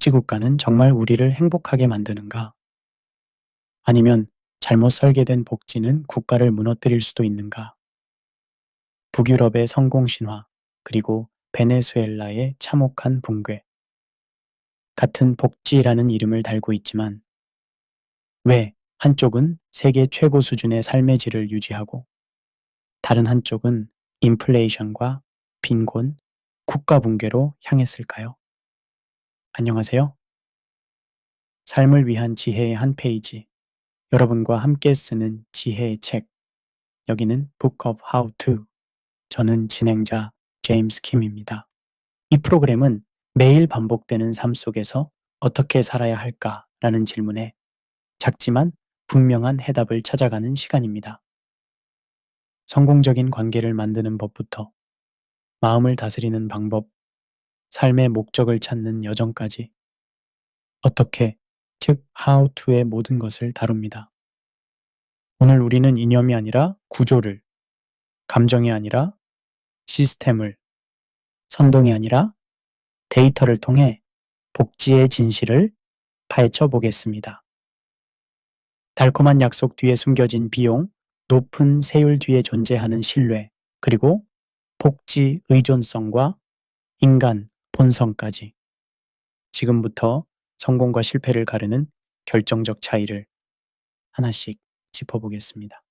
복지국가는 정말 우리를 행복하게 만드는가? 아니면 잘못 설계된 복지는 국가를 무너뜨릴 수도 있는가? 북유럽의 성공 신화, 그리고 베네수엘라의 참혹한 붕괴. 같은 복지라는 이름을 달고 있지만 왜 한쪽은 세계 최고 수준의 삶의 질을 유지하고 다른 한쪽은 인플레이션과 빈곤, 국가 붕괴로 향했을까요? 안녕하세요. 삶을 위한 지혜의 한 페이지. 여러분과 함께 쓰는 지혜의 책. 여기는 Book of How to. 저는 진행자 제임스 킴입니다. 이 프로그램은 매일 반복되는 삶 속에서 어떻게 살아야 할까라는 질문에 작지만 분명한 해답을 찾아가는 시간입니다. 성공적인 관계를 만드는 법부터 마음을 다스리는 방법, 삶의 목적을 찾는 여정까지 어떻게, 즉 how to의 모든 것을 다룹니다. 오늘 우리는 이념이 아니라 구조를, 감정이 아니라 시스템을, 선동이 아니라 데이터를 통해 복지의 진실을 파헤쳐 보겠습니다. 달콤한 약속 뒤에 숨겨진 비용, 높은 세율 뒤에 존재하는 신뢰, 그리고 복지 의존성과 인간 본성까지 지금부터 성공과 실패를 가르는 결정적 차이를 하나씩 짚어보겠습니다.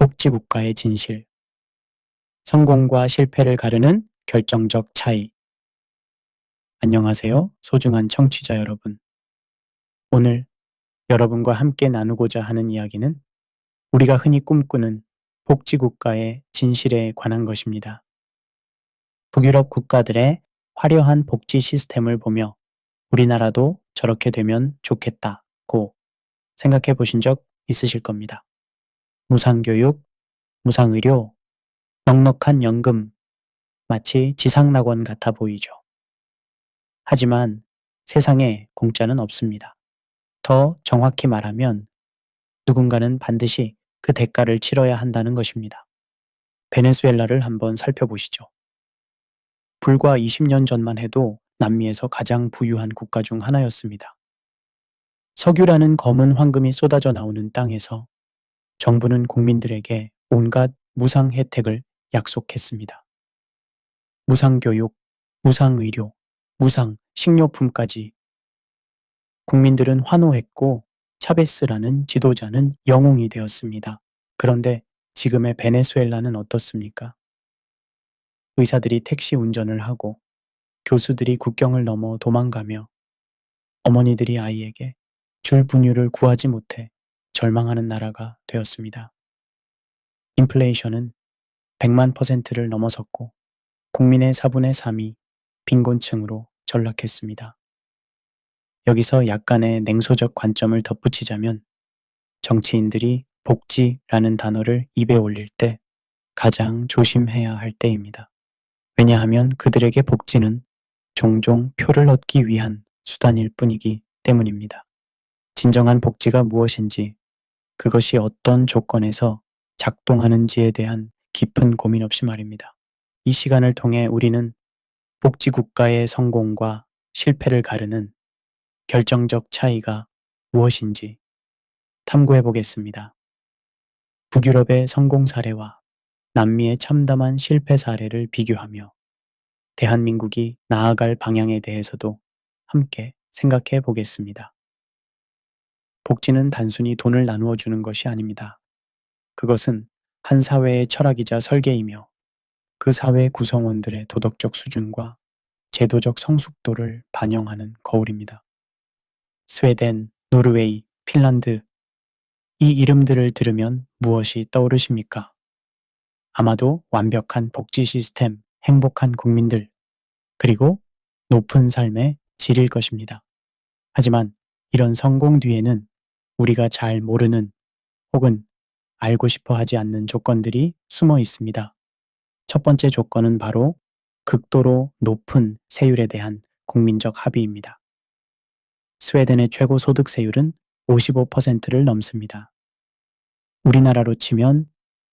복지국가의 진실. 성공과 실패를 가르는 결정적 차이. 안녕하세요, 소중한 청취자 여러분. 오늘 여러분과 함께 나누고자 하는 이야기는 우리가 흔히 꿈꾸는 복지국가의 진실에 관한 것입니다. 북유럽 국가들의 화려한 복지 시스템을 보며 우리나라도 저렇게 되면 좋겠다고 생각해 보신 적 있으실 겁니다. 무상교육, 무상의료, 넉넉한 연금, 마치 지상낙원 같아 보이죠. 하지만 세상에 공짜는 없습니다. 더 정확히 말하면 누군가는 반드시 그 대가를 치러야 한다는 것입니다. 베네수엘라를 한번 살펴보시죠. 불과 20년 전만 해도 남미에서 가장 부유한 국가 중 하나였습니다. 석유라는 검은 황금이 쏟아져 나오는 땅에서 정부는 국민들에게 온갖 무상 혜택을 약속했습니다. 무상교육, 무상의료, 무상 식료품까지. 국민들은 환호했고 차베스라는 지도자는 영웅이 되었습니다. 그런데 지금의 베네수엘라는 어떻습니까? 의사들이 택시 운전을 하고 교수들이 국경을 넘어 도망가며 어머니들이 아이에게 줄 분유를 구하지 못해 절망하는 나라가 되었습니다. 인플레이션은 100만%를 넘어섰고 국민의 4분의 3이 빈곤층으로 전락했습니다. 여기서 약간의 냉소적 관점을 덧붙이자면 정치인들이 복지라는 단어를 입에 올릴 때 가장 조심해야 할 때입니다. 왜냐하면 그들에게 복지는 종종 표를 얻기 위한 수단일 뿐이기 때문입니다. 진정한 복지가 무엇인지, 그것이 어떤 조건에서 작동하는지에 대한 깊은 고민 없이 말입니다. 이 시간을 통해 우리는 복지국가의 성공과 실패를 가르는 결정적 차이가 무엇인지 탐구해 보겠습니다. 북유럽의 성공 사례와 남미의 참담한 실패 사례를 비교하며 대한민국이 나아갈 방향에 대해서도 함께 생각해 보겠습니다. 복지는 단순히 돈을 나누어 주는 것이 아닙니다. 그것은 한 사회의 철학이자 설계이며 그 사회 구성원들의 도덕적 수준과 제도적 성숙도를 반영하는 거울입니다. 스웨덴, 노르웨이, 핀란드, 이 이름들을 들으면 무엇이 떠오르십니까? 아마도 완벽한 복지 시스템, 행복한 국민들, 그리고 높은 삶의 질일 것입니다. 하지만 이런 성공 뒤에는 우리가 잘 모르는 혹은 알고 싶어 하지 않는 조건들이 숨어 있습니다. 첫 번째 조건은 바로 극도로 높은 세율에 대한 국민적 합의입니다. 스웨덴의 최고 소득세율은 55%를 넘습니다. 우리나라로 치면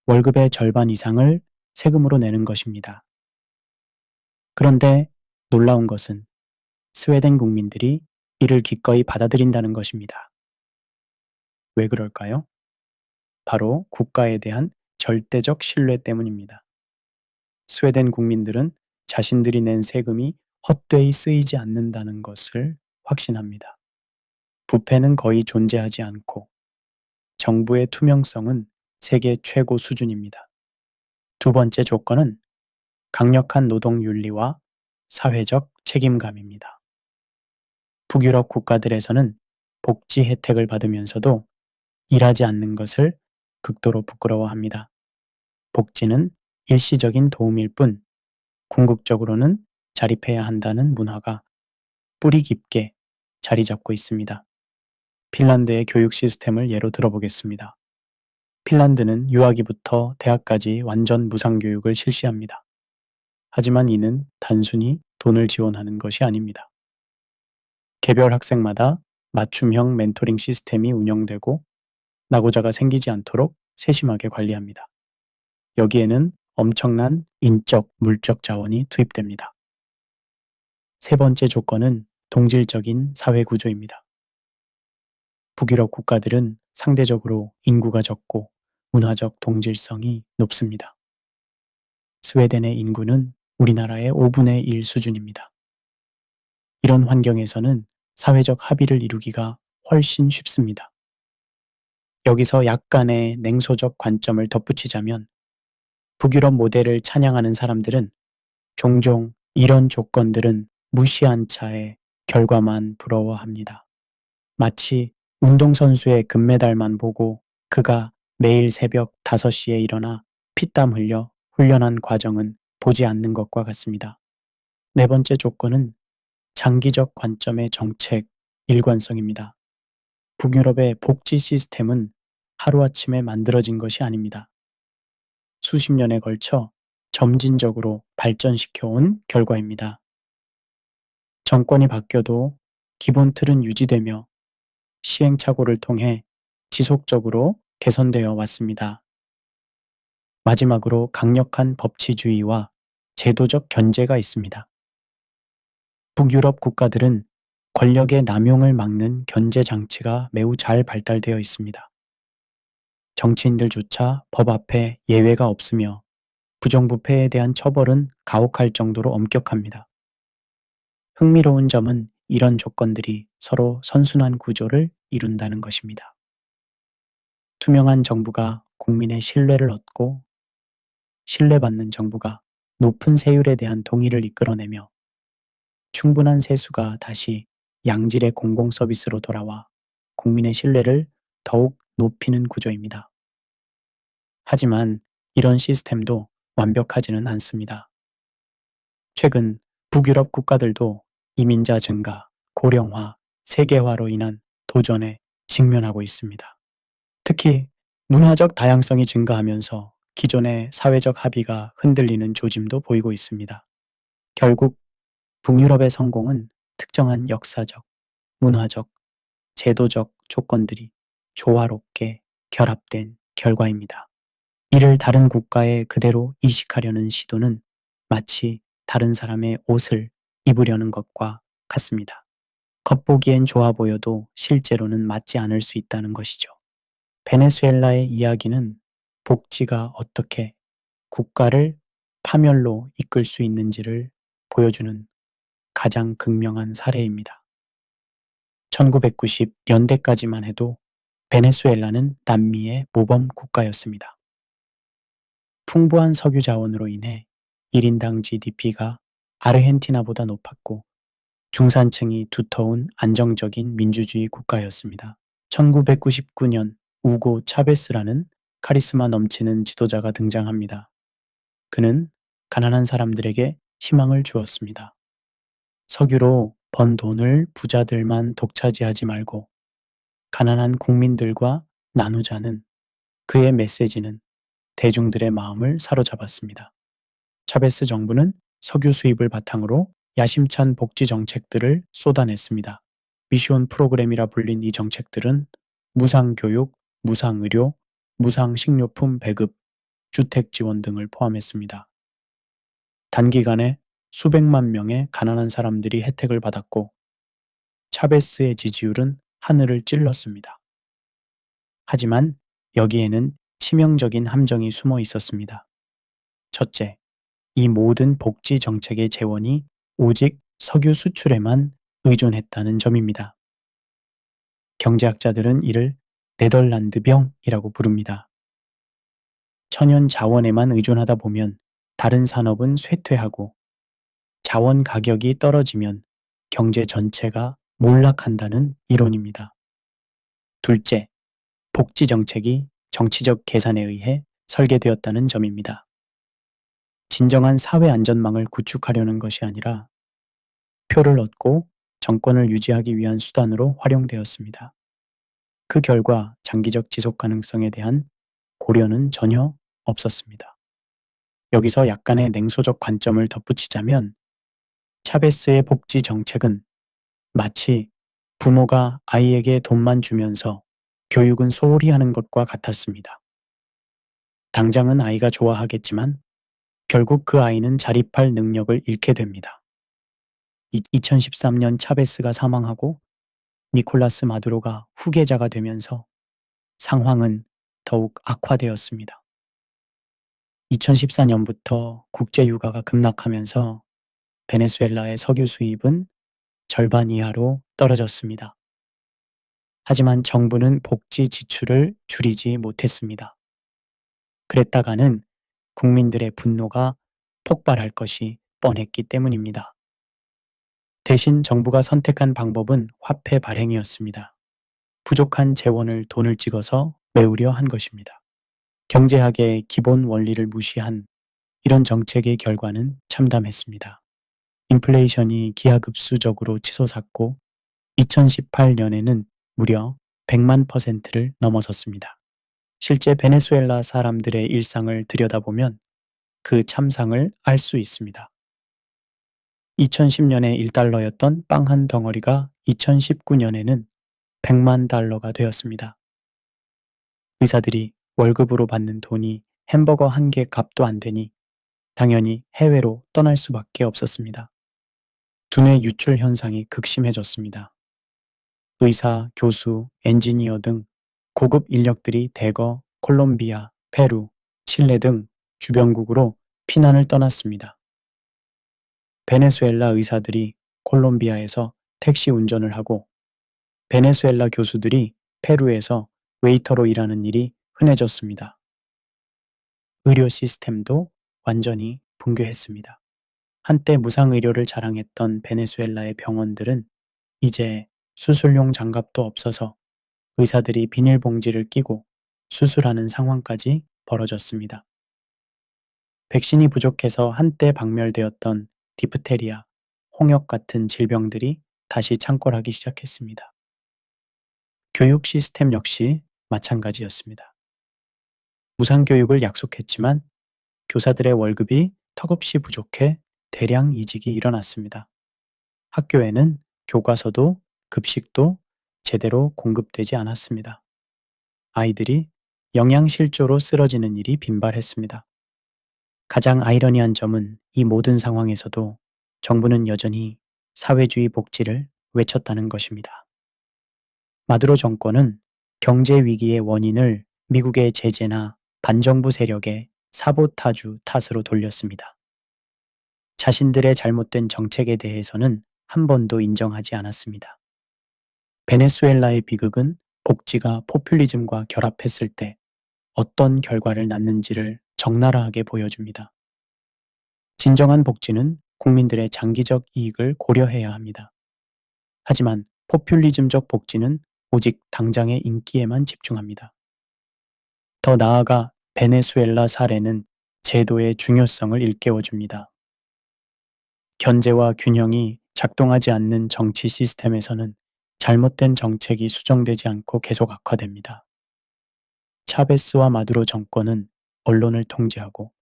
월급의 절반 이상을 세금으로 내는 것입니다. 그런데 놀라운 것은 스웨덴 국민들이 이를 기꺼이 받아들인다는 것입니다. 왜 그럴까요? 바로 국가에 대한 절대적 신뢰 때문입니다. 스웨덴 국민들은 자신들이 낸 세금이 헛되이 쓰이지 않는다는 것을 확신합니다. 부패는 거의 존재하지 않고 정부의 투명성은 세계 최고 수준입니다. 두 번째 조건은 강력한 노동윤리와 사회적 책임감입니다. 북유럽 국가들에서는 복지 혜택을 받으면서도 일하지 않는 것을 극도로 부끄러워합니다. 복지는 일시적인 도움일 뿐 궁극적으로는 자립해야 한다는 문화가 뿌리 깊게 자리 잡고 있습니다. 핀란드의 교육 시스템을 예로 들어보겠습니다. 핀란드는 유아기부터 대학까지 완전 무상교육을 실시합니다. 하지만 이는 단순히 돈을 지원하는 것이 아닙니다. 개별 학생마다 맞춤형 멘토링 시스템이 운영되고 낙오자가 생기지 않도록 세심하게 관리합니다. 여기에는 엄청난 인적, 물적 자원이 투입됩니다. 세 번째 조건은 동질적인 사회 구조입니다. 북유럽 국가들은 상대적으로 인구가 적고 문화적 동질성이 높습니다. 스웨덴의 인구는 우리나라의 5분의 1 수준입니다. 이런 환경에서는 사회적 합의를 이루기가 훨씬 쉽습니다. 여기서 약간의 냉소적 관점을 덧붙이자면 북유럽 모델을 찬양하는 사람들은 종종 이런 조건들은 무시한 차에 결과만 부러워합니다. 마치 운동선수의 금메달만 보고 그가 매일 새벽 5시에 일어나 피땀 흘려 훈련한 과정은 보지 않는 것과 같습니다. 네 번째 조건은 장기적 관점의 정책, 일관성입니다. 북유럽의 복지 시스템은 하루아침에 만들어진 것이 아닙니다. 수십 년에 걸쳐 점진적으로 발전시켜온 결과입니다. 정권이 바뀌어도 기본 틀은 유지되며 시행착오를 통해 지속적으로 개선되어 왔습니다. 마지막으로 강력한 법치주의와 제도적 견제가 있습니다. 북유럽 국가들은 권력의 남용을 막는 견제 장치가 매우 잘 발달되어 있습니다. 정치인들조차 법 앞에 예외가 없으며 부정부패에 대한 처벌은 가혹할 정도로 엄격합니다. 흥미로운 점은 이런 조건들이 서로 선순환 구조를 이룬다는 것입니다. 투명한 정부가 국민의 신뢰를 얻고 신뢰받는 정부가 높은 세율에 대한 동의를 이끌어내며 충분한 세수가 다시 양질의 공공 서비스로 돌아와 국민의 신뢰를 더욱 높이는 구조입니다. 하지만 이런 시스템도 완벽하지는 않습니다. 최근 북유럽 국가들도 이민자 증가, 고령화, 세계화로 인한 도전에 직면하고 있습니다. 특히 문화적 다양성이 증가하면서 기존의 사회적 합의가 흔들리는 조짐도 보이고 있습니다. 결국 북유럽의 성공은 특정한 역사적, 문화적, 제도적 조건들이 조화롭게 결합된 결과입니다. 이를 다른 국가에 그대로 이식하려는 시도는 마치 다른 사람의 옷을 입으려는 것과 같습니다. 겉보기엔 좋아 보여도 실제로는 맞지 않을 수 있다는 것이죠. 베네수엘라의 이야기는 복지가 어떻게 국가를 파멸로 이끌 수 있는지를 보여주는 가장 극명한 사례입니다. 1990년대까지만 해도 베네수엘라는 남미의 모범 국가였습니다. 풍부한 석유 자원으로 인해 1인당 GDP가 아르헨티나보다 높았고 중산층이 두터운 안정적인 민주주의 국가였습니다. 1999년 우고 차베스라는 카리스마 넘치는 지도자가 등장합니다. 그는 가난한 사람들에게 희망을 주었습니다. 석유로 번 돈을 부자들만 독차지하지 말고 가난한 국민들과 나누자는 그의 메시지는 대중들의 마음을 사로잡았습니다. 차베스 정부는 석유 수입을 바탕으로 야심찬 복지 정책들을 쏟아냈습니다. 미시온 프로그램이라 불린 이 정책들은 무상교육, 무상의료, 무상식료품 배급, 주택 지원 등을 포함했습니다. 단기간에 수백만 명의 가난한 사람들이 혜택을 받았고 차베스의 지지율은 하늘을 찔렀습니다. 하지만 여기에는 치명적인 함정이 숨어 있었습니다. 첫째, 이 모든 복지 정책의 재원이 오직 석유 수출에만 의존했다는 점입니다. 경제학자들은 이를 네덜란드병이라고 부릅니다. 천연 자원에만 의존하다 보면 다른 산업은 쇠퇴하고 자원 가격이 떨어지면 경제 전체가 몰락한다는 이론입니다. 둘째, 복지 정책이 정치적 계산에 의해 설계되었다는 점입니다. 진정한 사회 안전망을 구축하려는 것이 아니라 표를 얻고 정권을 유지하기 위한 수단으로 활용되었습니다. 그 결과 장기적 지속 가능성에 대한 고려는 전혀 없었습니다. 여기서 약간의 냉소적 관점을 덧붙이자면 차베스의 복지 정책은 마치 부모가 아이에게 돈만 주면서 교육은 소홀히 하는 것과 같았습니다. 당장은 아이가 좋아하겠지만 결국 그 아이는 자립할 능력을 잃게 됩니다. 2013년 차베스가 사망하고 니콜라스 마두로가 후계자가 되면서 상황은 더욱 악화되었습니다. 2014년부터 국제유가가 급락하면서 베네수엘라의 석유 수입은 절반 이하로 떨어졌습니다. 하지만 정부는 복지 지출을 줄이지 못했습니다. 그랬다가는 국민들의 분노가 폭발할 것이 뻔했기 때문입니다. 대신 정부가 선택한 방법은 화폐 발행이었습니다. 부족한 재원을 돈을 찍어서 메우려 한 것입니다. 경제학의 기본 원리를 무시한 이런 정책의 결과는 참담했습니다. 인플레이션이 기하급수적으로 치솟았고 2018년에는 무려 100만 %를 넘어섰습니다. 실제 베네수엘라 사람들의 일상을 들여다보면 그 참상을 알 수 있습니다. 2010년에 1달러였던 빵 한 덩어리가 2019년에는 100만 달러가 되었습니다. 의사들이 월급으로 받는 돈이 햄버거 한 개 값도 안 되니 당연히 해외로 떠날 수밖에 없었습니다. 두뇌 유출 현상이 극심해졌습니다. 의사, 교수, 엔지니어 등 고급 인력들이 대거 콜롬비아, 페루, 칠레 등 주변국으로 피난을 떠났습니다. 베네수엘라 의사들이 콜롬비아에서 택시 운전을 하고 베네수엘라 교수들이 페루에서 웨이터로 일하는 일이 흔해졌습니다. 의료 시스템도 완전히 붕괴했습니다. 한때 무상의료를 자랑했던 베네수엘라의 병원들은 이제 수술용 장갑도 없어서 의사들이 비닐봉지를 끼고 수술하는 상황까지 벌어졌습니다. 백신이 부족해서 한때 박멸되었던 디프테리아, 홍역 같은 질병들이 다시 창궐하기 시작했습니다. 교육 시스템 역시 마찬가지였습니다. 무상교육을 약속했지만 교사들의 월급이 턱없이 부족해 대량 이직이 일어났습니다. 학교에는 교과서도 급식도 제대로 공급되지 않았습니다. 아이들이 영양실조로 쓰러지는 일이 빈발했습니다. 가장 아이러니한 점은 이 모든 상황에서도 정부는 여전히 사회주의 복지를 외쳤다는 것입니다. 마두로 정권은 경제 위기의 원인을 미국의 제재나 반정부 세력의 사보타주 탓으로 돌렸습니다. 자신들의 잘못된 정책에 대해서는 한 번도 인정하지 않았습니다. 베네수엘라의 비극은 복지가 포퓰리즘과 결합했을 때 어떤 결과를 낳는지를 적나라하게 보여줍니다. 진정한 복지는 국민들의 장기적 이익을 고려해야 합니다. 하지만 포퓰리즘적 복지는 오직 당장의 인기에만 집중합니다. 더 나아가 베네수엘라 사례는 제도의 중요성을 일깨워줍니다. 견제와 균형이 작동하지 않는 정치 시스템에서는 잘못된 정책이 수정되지 않고 계속 악화됩니다. 차베스와 마두로 정권은 언론을 통제하고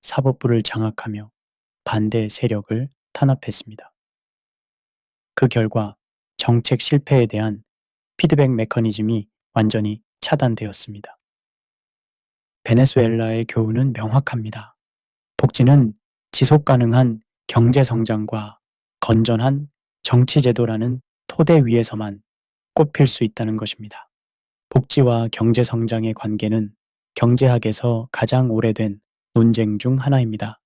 사법부를 장악하며 반대 세력을 탄압했습니다. 그 결과 정책 실패에 대한 피드백 메커니즘이 완전히 차단되었습니다. 베네수엘라의 교훈은 명확합니다. 복지는 지속 가능한 경제 성장과 건전한 정치 제도라는 토대 위에서만 꽃필 수 있다는 것입니다. 복지와 경제 성장의 관계는 경제학에서 가장 오래된 논쟁 중 하나입니다.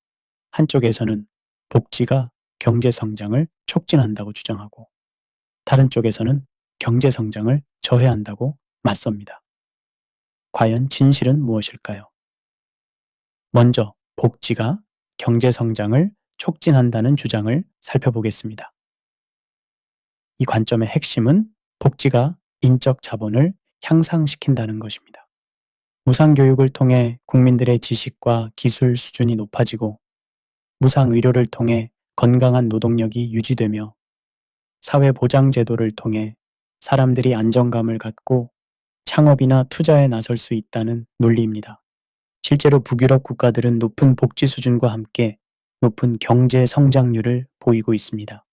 한쪽에서는 복지가 경제 성장을 촉진한다고 주장하고 다른 쪽에서는 경제 성장을 저해한다고 맞섭니다. 과연 진실은 무엇일까요? 먼저 복지가 경제 성장을 촉진한다는 주장을 살펴보겠습니다. 이 관점의 핵심은 복지가 인적 자본을 향상시킨다는 것입니다. 무상교육을 통해 국민들의 지식과 기술 수준이 높아지고 무상의료를 통해 건강한 노동력이 유지되며 사회보장제도를 통해 사람들이 안정감을 갖고 창업이나 투자에 나설 수 있다는 논리입니다. 실제로 북유럽 국가들은 높은 복지 수준과 함께 높은 경제 성장률을 보이고 있습니다.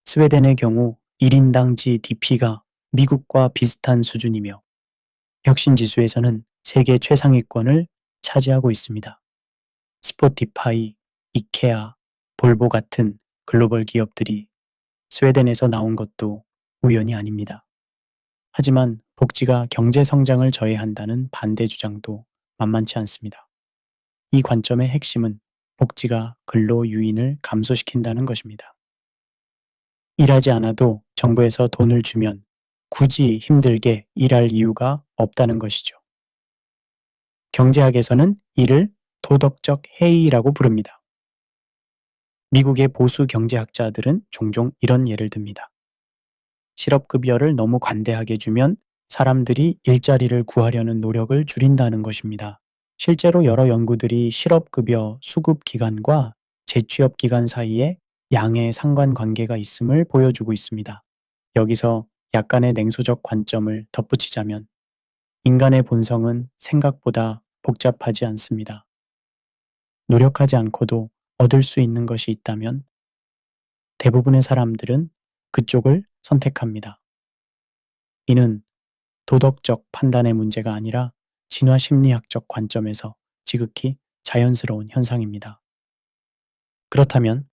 스웨덴의 경우 1인당 GDP가 미국과 비슷한 수준이며 혁신지수에서는 세계 최상위권을 차지하고 있습니다. 스포티파이, 이케아, 볼보 같은 글로벌 기업들이 스웨덴에서 나온 것도 우연이 아닙니다. 하지만 복지가 경제 성장을 저해한다는 반대 주장도 만만치 않습니다. 이 관점의 핵심은 복지가 근로 유인을 감소시킨다는 것입니다. 일하지 않아도 정부에서 돈을 주면 굳이 힘들게 일할 이유가 없다는 것이죠. 경제학에서는 이를 도덕적 해이라고 부릅니다. 미국의 보수 경제학자들은 종종 이런 예를 듭니다. 실업급여를 너무 관대하게 주면 사람들이 일자리를 구하려는 노력을 줄인다는 것입니다. 실제로 여러 연구들이 실업급여 수급 기간과 재취업 기간 사이에 양의 상관관계가 있음을 보여주고 있습니다. 여기서 약간의 냉소적 관점을 덧붙이자면 인간의 본성은 생각보다 복잡하지 않습니다. 노력하지 않고도 얻을 수 있는 것이 있다면 대부분의 사람들은 그쪽을 선택합니다. 이는 도덕적 판단의 문제가 아니라 진화 심리학적 관점에서 지극히 자연스러운 현상입니다. 그렇다면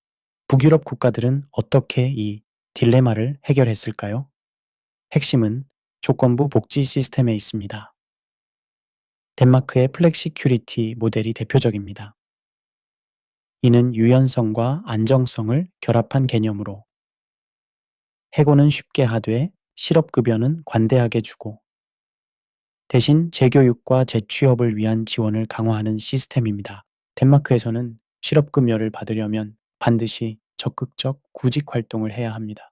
북유럽 국가들은 어떻게 이 딜레마를 해결했을까요? 핵심은 조건부 복지 시스템에 있습니다. 덴마크의 플렉시큐리티 모델이 대표적입니다. 이는 유연성과 안정성을 결합한 개념으로 해고는 쉽게 하되 실업급여는 관대하게 주고 대신 재교육과 재취업을 위한 지원을 강화하는 시스템입니다. 덴마크에서는 실업급여를 받으려면 반드시 적극적 구직 활동을 해야 합니다.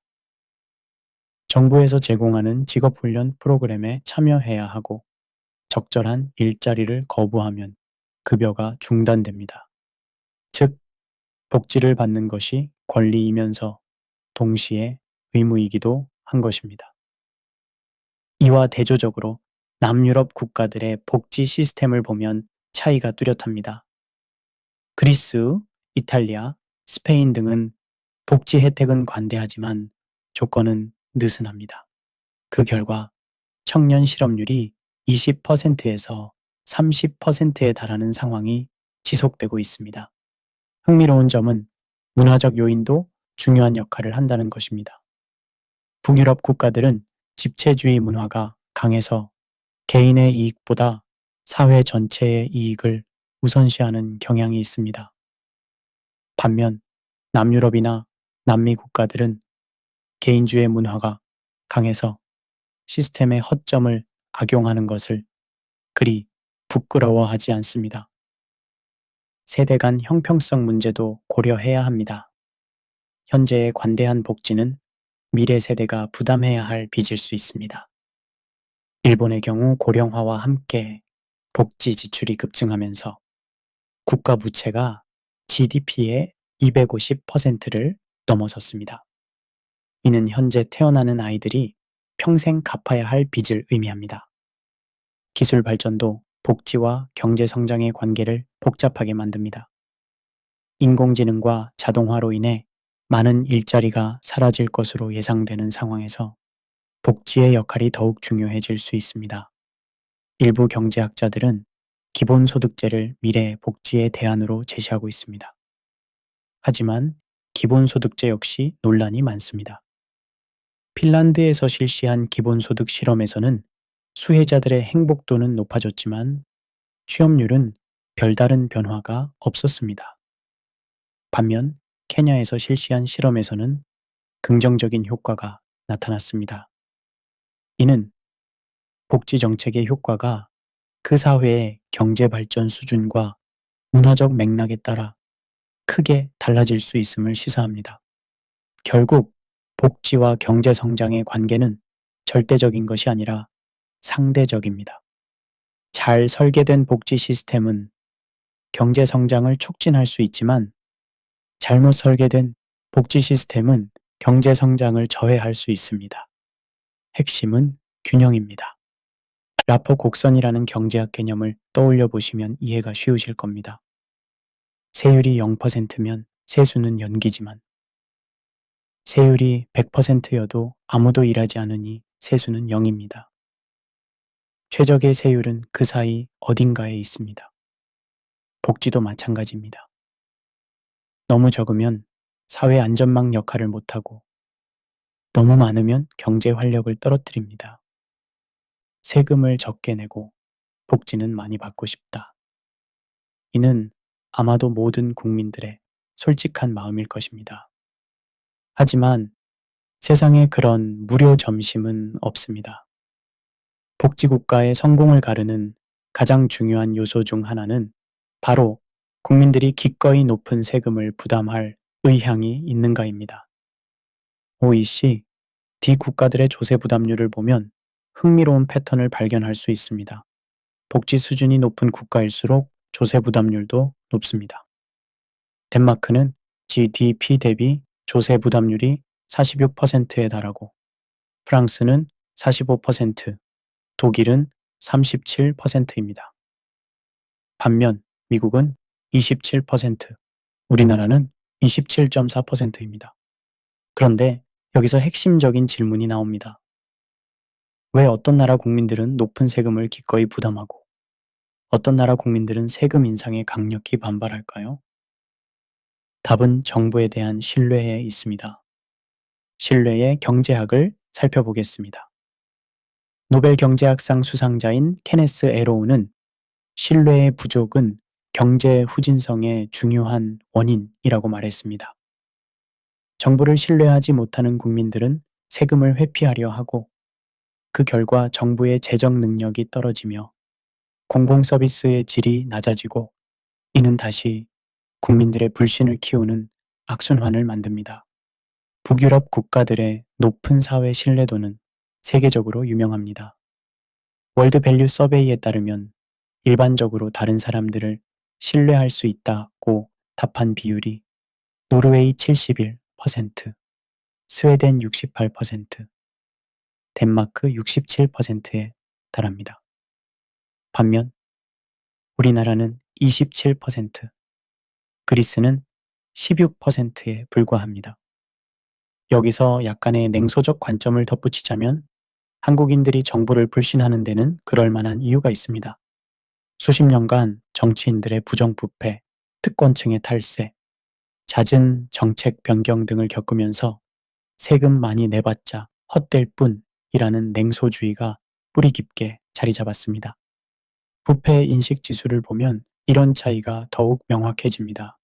정부에서 제공하는 직업훈련 프로그램에 참여해야 하고 적절한 일자리를 거부하면 급여가 중단됩니다. 즉, 복지를 받는 것이 권리이면서 동시에 의무이기도 한 것입니다. 이와 대조적으로 남유럽 국가들의 복지 시스템을 보면 차이가 뚜렷합니다. 그리스, 이탈리아, 스페인 등은 복지 혜택은 관대하지만 조건은 느슨합니다. 그 결과 청년 실업률이 20%에서 30%에 달하는 상황이 지속되고 있습니다. 흥미로운 점은 문화적 요인도 중요한 역할을 한다는 것입니다. 북유럽 국가들은 집체주의 문화가 강해서 개인의 이익보다 사회 전체의 이익을 우선시하는 경향이 있습니다. 반면 남유럽이나 남미 국가들은 개인주의 문화가 강해서 시스템의 허점을 악용하는 것을 그리 부끄러워하지 않습니다. 세대 간 형평성 문제도 고려해야 합니다. 현재의 관대한 복지는 미래 세대가 부담해야 할 빚일 수 있습니다. 일본의 경우 고령화와 함께 복지 지출이 급증하면서 국가 부채가 GDP의 250%를 넘어섰습니다. 이는 현재 태어나는 아이들이 평생 갚아야 할 빚을 의미합니다. 기술 발전도 복지와 경제 성장의 관계를 복잡하게 만듭니다. 인공지능과 자동화로 인해 많은 일자리가 사라질 것으로 예상되는 상황에서 복지의 역할이 더욱 중요해질 수 있습니다. 일부 경제학자들은 기본소득제를 미래 복지의 대안으로 제시하고 있습니다. 하지만 기본소득제 역시 논란이 많습니다. 핀란드에서 실시한 기본소득 실험에서는 수혜자들의 행복도는 높아졌지만 취업률은 별다른 변화가 없었습니다. 반면 케냐에서 실시한 실험에서는 긍정적인 효과가 나타났습니다. 이는 복지 정책의 효과가 그 사회의 경제 발전 수준과 문화적 맥락에 따라 크게 달라질 수 있음을 시사합니다. 결국 복지와 경제 성장의 관계는 절대적인 것이 아니라 상대적입니다. 잘 설계된 복지 시스템은 경제 성장을 촉진할 수 있지만 잘못 설계된 복지 시스템은 경제 성장을 저해할 수 있습니다. 핵심은 균형입니다. 라포 곡선이라는 경제학 개념을 떠올려 보시면 이해가 쉬우실 겁니다. 세율이 0%면 세수는 연기지만 세율이 100%여도 아무도 일하지 않으니 세수는 0입니다. 최적의 세율은 그 사이 어딘가에 있습니다. 복지도 마찬가지입니다. 너무 적으면 사회 안전망 역할을 못하고 너무 많으면 경제 활력을 떨어뜨립니다. 세금을 적게 내고 복지는 많이 받고 싶다. 이는 아마도 모든 국민들의 솔직한 마음일 것입니다. 하지만 세상에 그런 무료 점심은 없습니다. 복지국가의 성공을 가르는 가장 중요한 요소 중 하나는 바로 국민들이 기꺼이 높은 세금을 부담할 의향이 있는가입니다. OECD 국가들의 조세 부담률을 보면 흥미로운 패턴을 발견할 수 있습니다. 복지 수준이 높은 국가일수록 조세 부담률도 높습니다. 덴마크는 GDP 대비 조세 부담률이 46%에 달하고 프랑스는 45%, 독일은 37%입니다. 반면 미국은 27%, 우리나라는 27.4%입니다. 그런데 여기서 핵심적인 질문이 나옵니다. 왜 어떤 나라 국민들은 높은 세금을 기꺼이 부담하고 어떤 나라 국민들은 세금 인상에 강력히 반발할까요? 답은 정부에 대한 신뢰에 있습니다. 신뢰의 경제학을 살펴보겠습니다. 노벨 경제학상 수상자인 케네스 에로우는 신뢰의 부족은 경제 후진성의 중요한 원인이라고 말했습니다. 정부를 신뢰하지 못하는 국민들은 세금을 회피하려 하고 그 결과 정부의 재정 능력이 떨어지며 공공서비스의 질이 낮아지고 이는 다시 국민들의 불신을 키우는 악순환을 만듭니다. 북유럽 국가들의 높은 사회 신뢰도는 세계적으로 유명합니다. 월드 밸류 서베이에 따르면 일반적으로 다른 사람들을 신뢰할 수 있다고 답한 비율이 노르웨이 71%, 스웨덴 68%, 덴마크 67%에 달합니다. 반면 우리나라는 27%, 그리스는 16%에 불과합니다. 여기서 약간의 냉소적 관점을 덧붙이자면 한국인들이 정부를 불신하는 데는 그럴 만한 이유가 있습니다. 수십 년간 정치인들의 부정부패, 특권층의 탈세, 잦은 정책 변경 등을 겪으면서 세금 많이 내봤자 헛될 뿐이라는 냉소주의가 뿌리 깊게 자리 잡았습니다. 부패 인식 지수를 보면 이런 차이가 더욱 명확해집니다.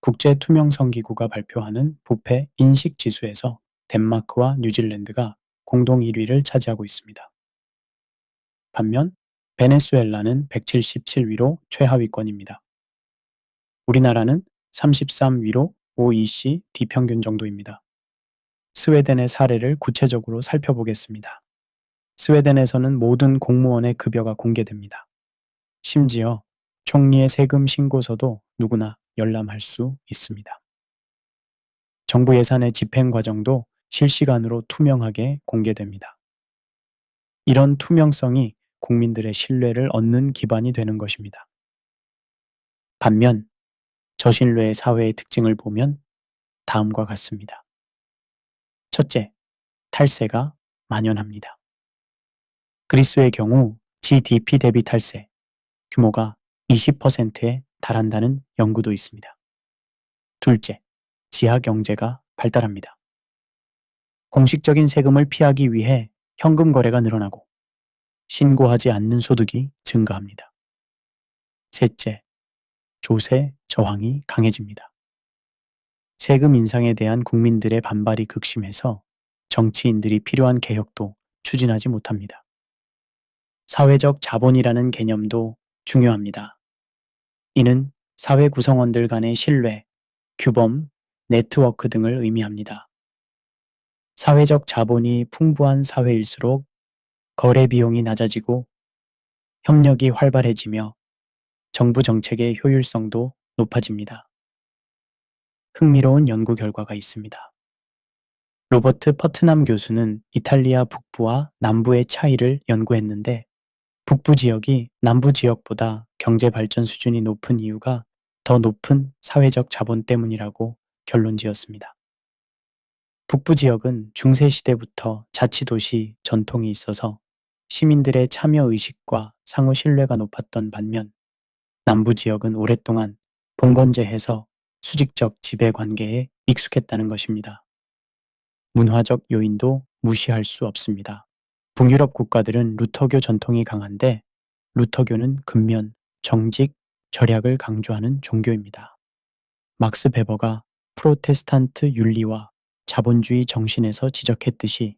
국제투명성기구가 발표하는 부패 인식 지수에서 덴마크와 뉴질랜드가 공동 1위를 차지하고 있습니다. 반면 베네수엘라는 177위로 최하위권입니다. 우리나라는 33위로 OECD 평균 정도입니다. 스웨덴의 사례를 구체적으로 살펴보겠습니다. 스웨덴에서는 모든 공무원의 급여가 공개됩니다. 심지어 총리의 세금 신고서도 누구나 열람할 수 있습니다. 정부 예산의 집행 과정도 실시간으로 투명하게 공개됩니다. 이런 투명성이 국민들의 신뢰를 얻는 기반이 되는 것입니다. 반면 저신뢰의 사회의 특징을 보면 다음과 같습니다. 첫째, 탈세가 만연합니다. 그리스의 경우 GDP 대비 탈세 규모가 20%에 달한다는 연구도 있습니다. 둘째, 지하 경제가 발달합니다. 공식적인 세금을 피하기 위해 현금 거래가 늘어나고 신고하지 않는 소득이 증가합니다. 셋째, 조세 저항이 강해집니다. 세금 인상에 대한 국민들의 반발이 극심해서 정치인들이 필요한 개혁도 추진하지 못합니다. 사회적 자본이라는 개념도 중요합니다. 이는 사회 구성원들 간의 신뢰, 규범, 네트워크 등을 의미합니다. 사회적 자본이 풍부한 사회일수록 거래 비용이 낮아지고 협력이 활발해지며 정부 정책의 효율성도 높아집니다. 흥미로운 연구 결과가 있습니다. 로버트 퍼트남 교수는 이탈리아 북부와 남부의 차이를 연구했는데 북부 지역이 남부 지역보다 경제 발전 수준이 높은 이유가 더 높은 사회적 자본 때문이라고 결론지었습니다. 북부 지역은 중세시대부터 자치도시 전통이 있어서 시민들의 참여의식과 상호 신뢰가 높았던 반면 남부 지역은 오랫동안 봉건제해서 수직적 지배관계에 익숙했다는 것입니다. 문화적 요인도 무시할 수 없습니다. 북유럽 국가들은 루터교 전통이 강한데 루터교는 근면, 정직, 절약을 강조하는 종교입니다. 막스 베버가 프로테스탄트 윤리와 자본주의 정신에서 지적했듯이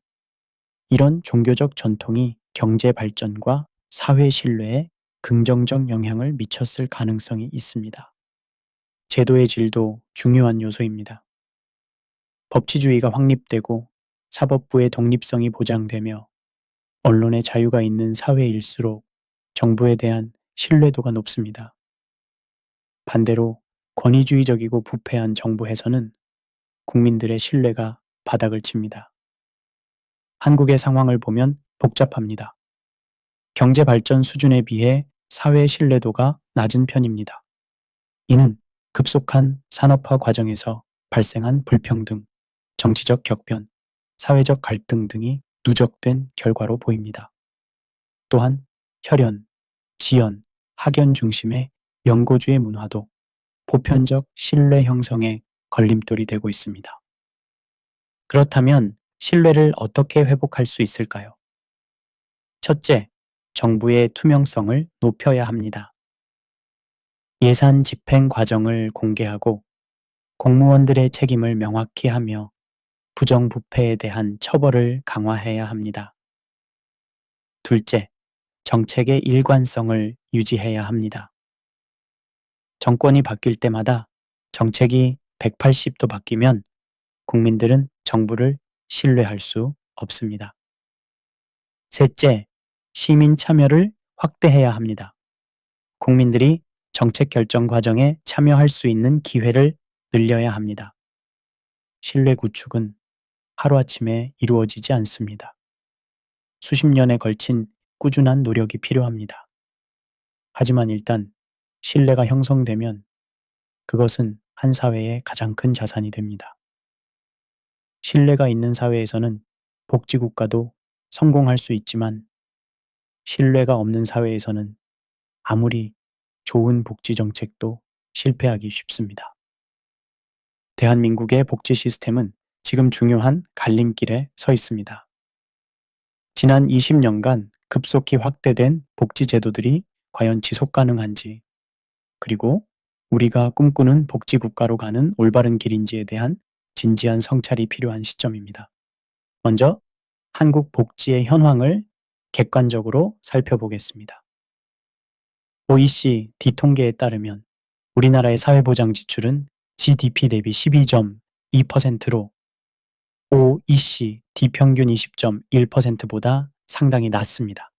이런 종교적 전통이 경제 발전과 사회 신뢰에 긍정적 영향을 미쳤을 가능성이 있습니다. 제도의 질도 중요한 요소입니다. 법치주의가 확립되고 사법부의 독립성이 보장되며 언론의 자유가 있는 사회일수록 정부에 대한 신뢰도가 높습니다. 반대로 권위주의적이고 부패한 정부에서는 국민들의 신뢰가 바닥을 칩니다. 한국의 상황을 보면 복잡합니다. 경제 발전 수준에 비해 사회 신뢰도가 낮은 편입니다. 이는 급속한 산업화 과정에서 발생한 불평등, 정치적 격변, 사회적 갈등 등이 누적된 결과로 보입니다. 또한 혈연, 지연, 학연 중심의 연고주의 문화도 보편적 신뢰 형성에 걸림돌이 되고 있습니다. 그렇다면 신뢰를 어떻게 회복할 수 있을까요? 첫째, 정부의 투명성을 높여야 합니다. 예산 집행 과정을 공개하고 공무원들의 책임을 명확히 하며 부정부패에 대한 처벌을 강화해야 합니다. 둘째, 정책의 일관성을 유지해야 합니다. 정권이 바뀔 때마다 정책이 180도 바뀌면 국민들은 정부를 신뢰할 수 없습니다. 셋째, 시민 참여를 확대해야 합니다. 국민들이 정책 결정 과정에 참여할 수 있는 기회를 늘려야 합니다. 신뢰 구축은 하루아침에 이루어지지 않습니다. 수십 년에 걸친 꾸준한 노력이 필요합니다. 하지만 일단 신뢰가 형성되면 그것은 한 사회의 가장 큰 자산이 됩니다. 신뢰가 있는 사회에서는 복지국가도 성공할 수 있지만 신뢰가 없는 사회에서는 아무리 좋은 복지 정책도 실패하기 쉽습니다. 대한민국의 복지 시스템은 지금 중요한 갈림길에 서 있습니다. 지난 20년간 급속히 확대된 복지 제도들이 과연 지속 가능한지, 그리고 우리가 꿈꾸는 복지국가로 가는 올바른 길인지에 대한 진지한 성찰이 필요한 시점입니다. 먼저 한국 복지의 현황을 객관적으로 살펴보겠습니다. OECD 통계에 따르면 우리나라의 사회보장 지출은 GDP 대비 12.2%로 OECD 평균 20.1%보다 상당히 낮습니다.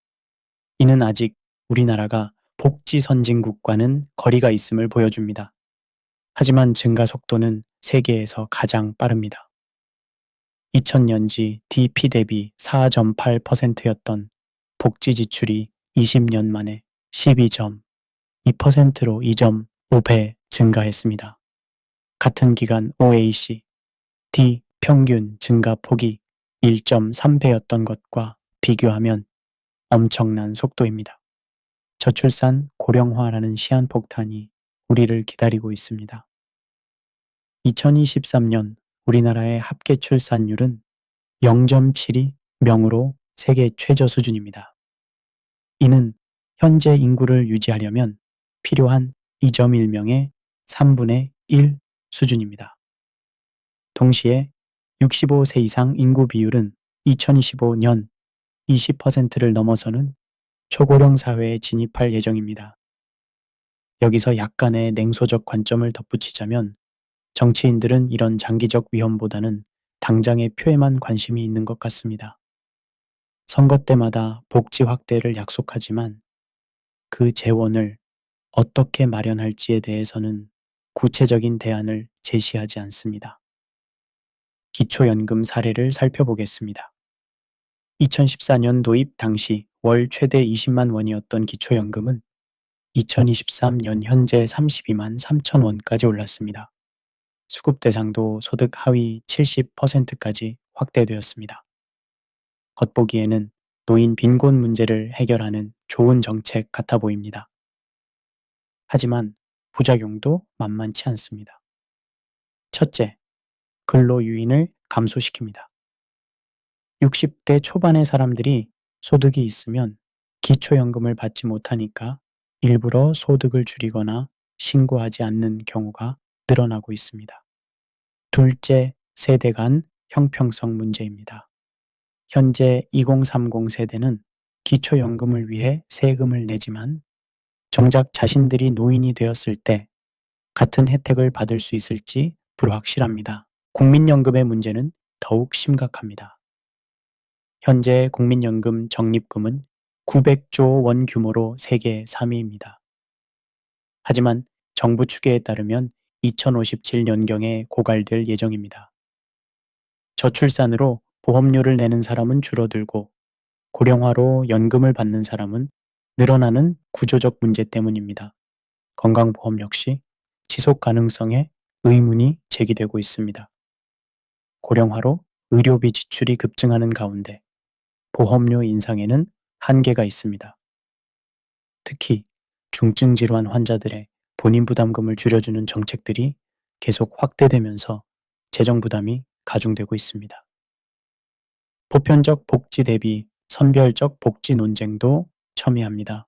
이는 아직 우리나라가 복지 선진국과는 거리가 있음을 보여줍니다. 하지만 증가 속도는 세계에서 가장 빠릅니다. 2000년지 DP 대비 4.8%였던 복지 지출이 20년 만에 12.2%로 2.5배 증가했습니다. 같은 기간 OAC D 평균 증가폭이 1.3배였던 것과 비교하면 엄청난 속도입니다. 저출산 고령화라는 시한폭탄이 우리를 기다리고 있습니다. 2023년 우리나라의 합계 출산율은 0.72 명으로 세계 최저 수준입니다. 이는 현재 인구를 유지하려면 필요한 2.1명의 3분의 1 수준입니다. 동시에 65세 이상 인구 비율은 2025년 20%를 넘어서는 초고령 사회에 진입할 예정입니다. 여기서 약간의 냉소적 관점을 덧붙이자면 정치인들은 이런 장기적 위험보다는 당장의 표에만 관심이 있는 것 같습니다. 선거 때마다 복지 확대를 약속하지만 그 재원을 어떻게 마련할지에 대해서는 구체적인 대안을 제시하지 않습니다. 기초연금 사례를 살펴보겠습니다. 2014년 도입 당시 월 최대 20만 원이었던 기초연금은 2023년 현재 32만 3천 원까지 올랐습니다. 수급 대상도 소득 하위 70%까지 확대되었습니다. 겉보기에는 노인 빈곤 문제를 해결하는 좋은 정책 같아 보입니다. 하지만 부작용도 만만치 않습니다. 첫째, 근로유인을 감소시킵니다. 60대 초반의 사람들이 소득이 있으면 기초연금을 받지 못하니까 일부러 소득을 줄이거나 신고하지 않는 경우가 늘어나고 있습니다. 둘째, 세대 간 형평성 문제입니다. 현재 2030 세대는 기초연금을 위해 세금을 내지만 정작 자신들이 노인이 되었을 때 같은 혜택을 받을 수 있을지 불확실합니다. 국민연금의 문제는 더욱 심각합니다. 현재 국민연금 적립금은 900조 원 규모로 세계 3위입니다. 하지만 정부 추계에 따르면 2057년경에 고갈될 예정입니다. 저출산으로 보험료를 내는 사람은 줄어들고 고령화로 연금을 받는 사람은 늘어나는 구조적 문제 때문입니다. 건강보험 역시 지속 가능성에 의문이 제기되고 있습니다. 고령화로 의료비 지출이 급증하는 가운데 보험료 인상에는 한계가 있습니다. 특히 중증 질환 환자들의 본인 부담금을 줄여주는 정책들이 계속 확대되면서 재정 부담이 가중되고 있습니다. 보편적 복지 대비 선별적 복지 논쟁도 첨예합니다.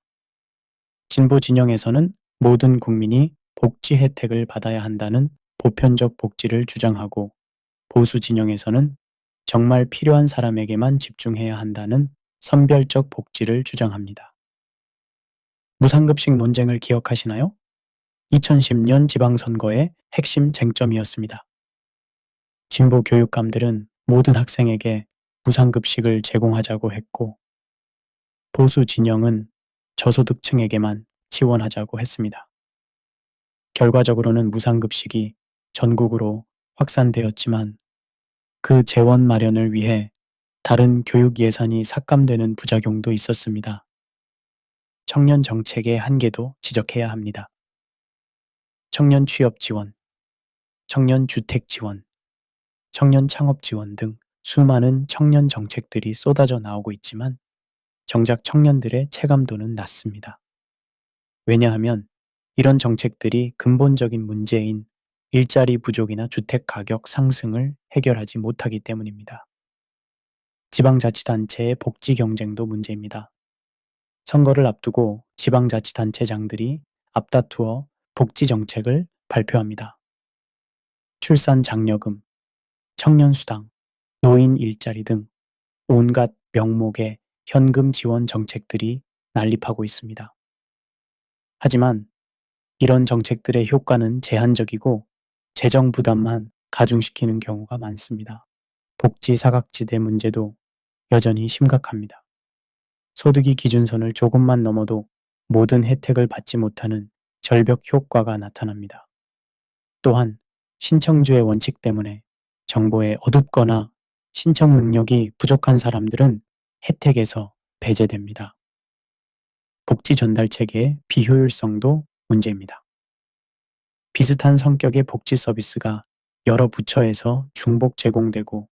진보 진영에서는 모든 국민이 복지 혜택을 받아야 한다는 보편적 복지를 주장하고 보수 진영에서는 정말 필요한 사람에게만 집중해야 한다는 선별적 복지를 주장합니다. 무상급식 논쟁을 기억하시나요? 2010년 지방선거의 핵심 쟁점이었습니다. 진보 교육감들은 모든 학생에게 무상급식을 제공하자고 했고 보수 진영은 저소득층에게만 지원하자고 했습니다. 결과적으로는 무상급식이 전국으로 확산되었지만 그 재원 마련을 위해 다른 교육 예산이 삭감되는 부작용도 있었습니다. 청년 정책의 한계도 지적해야 합니다. 청년 취업 지원, 청년 주택 지원, 청년 창업 지원 등 수많은 청년 정책들이 쏟아져 나오고 있지만 정작 청년들의 체감도는 낮습니다. 왜냐하면 이런 정책들이 근본적인 문제인 일자리 부족이나 주택 가격 상승을 해결하지 못하기 때문입니다. 지방자치단체의 복지 경쟁도 문제입니다. 선거를 앞두고 지방자치단체장들이 앞다투어 복지 정책을 발표합니다. 출산 장려금, 청년수당, 노인 일자리 등 온갖 명목의 현금 지원 정책들이 난립하고 있습니다. 하지만 이런 정책들의 효과는 제한적이고 재정 부담만 가중시키는 경우가 많습니다. 복지 사각지대 문제도 여전히 심각합니다. 소득이 기준선을 조금만 넘어도 모든 혜택을 받지 못하는 절벽 효과가 나타납니다. 또한 신청주의 원칙 때문에 정보에 어둡거나 신청 능력이 부족한 사람들은 혜택에서 배제됩니다. 복지 전달 체계의 비효율성도 문제입니다. 비슷한 성격의 복지 서비스가 여러 부처에서 중복 제공되고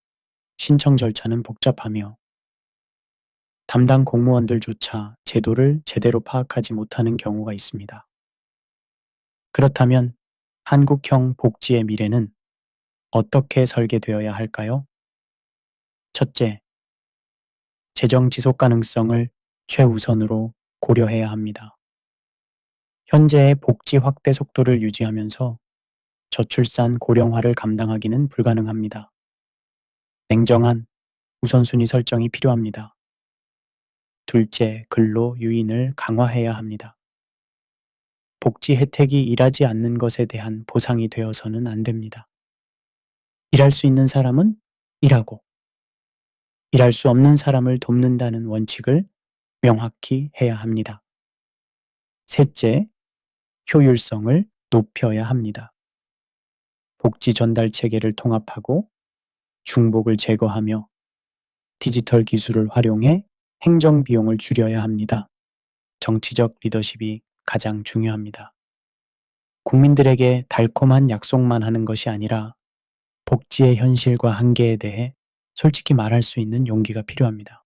신청 절차는 복잡하며 담당 공무원들조차 제도를 제대로 파악하지 못하는 경우가 있습니다. 그렇다면 한국형 복지의 미래는 어떻게 설계되어야 할까요? 첫째, 재정 지속 가능성을 최우선으로 고려해야 합니다. 현재의 복지 확대 속도를 유지하면서 저출산 고령화를 감당하기는 불가능합니다. 냉정한 우선순위 설정이 필요합니다. 둘째, 근로 유인을 강화해야 합니다. 복지 혜택이 일하지 않는 것에 대한 보상이 되어서는 안 됩니다. 일할 수 있는 사람은 일하고, 일할 수 없는 사람을 돕는다는 원칙을 명확히 해야 합니다. 셋째, 효율성을 높여야 합니다. 복지 전달 체계를 통합하고 중복을 제거하며 디지털 기술을 활용해 행정 비용을 줄여야 합니다. 정치적 리더십이 가장 중요합니다. 국민들에게 달콤한 약속만 하는 것이 아니라 복지의 현실과 한계에 대해 솔직히 말할 수 있는 용기가 필요합니다.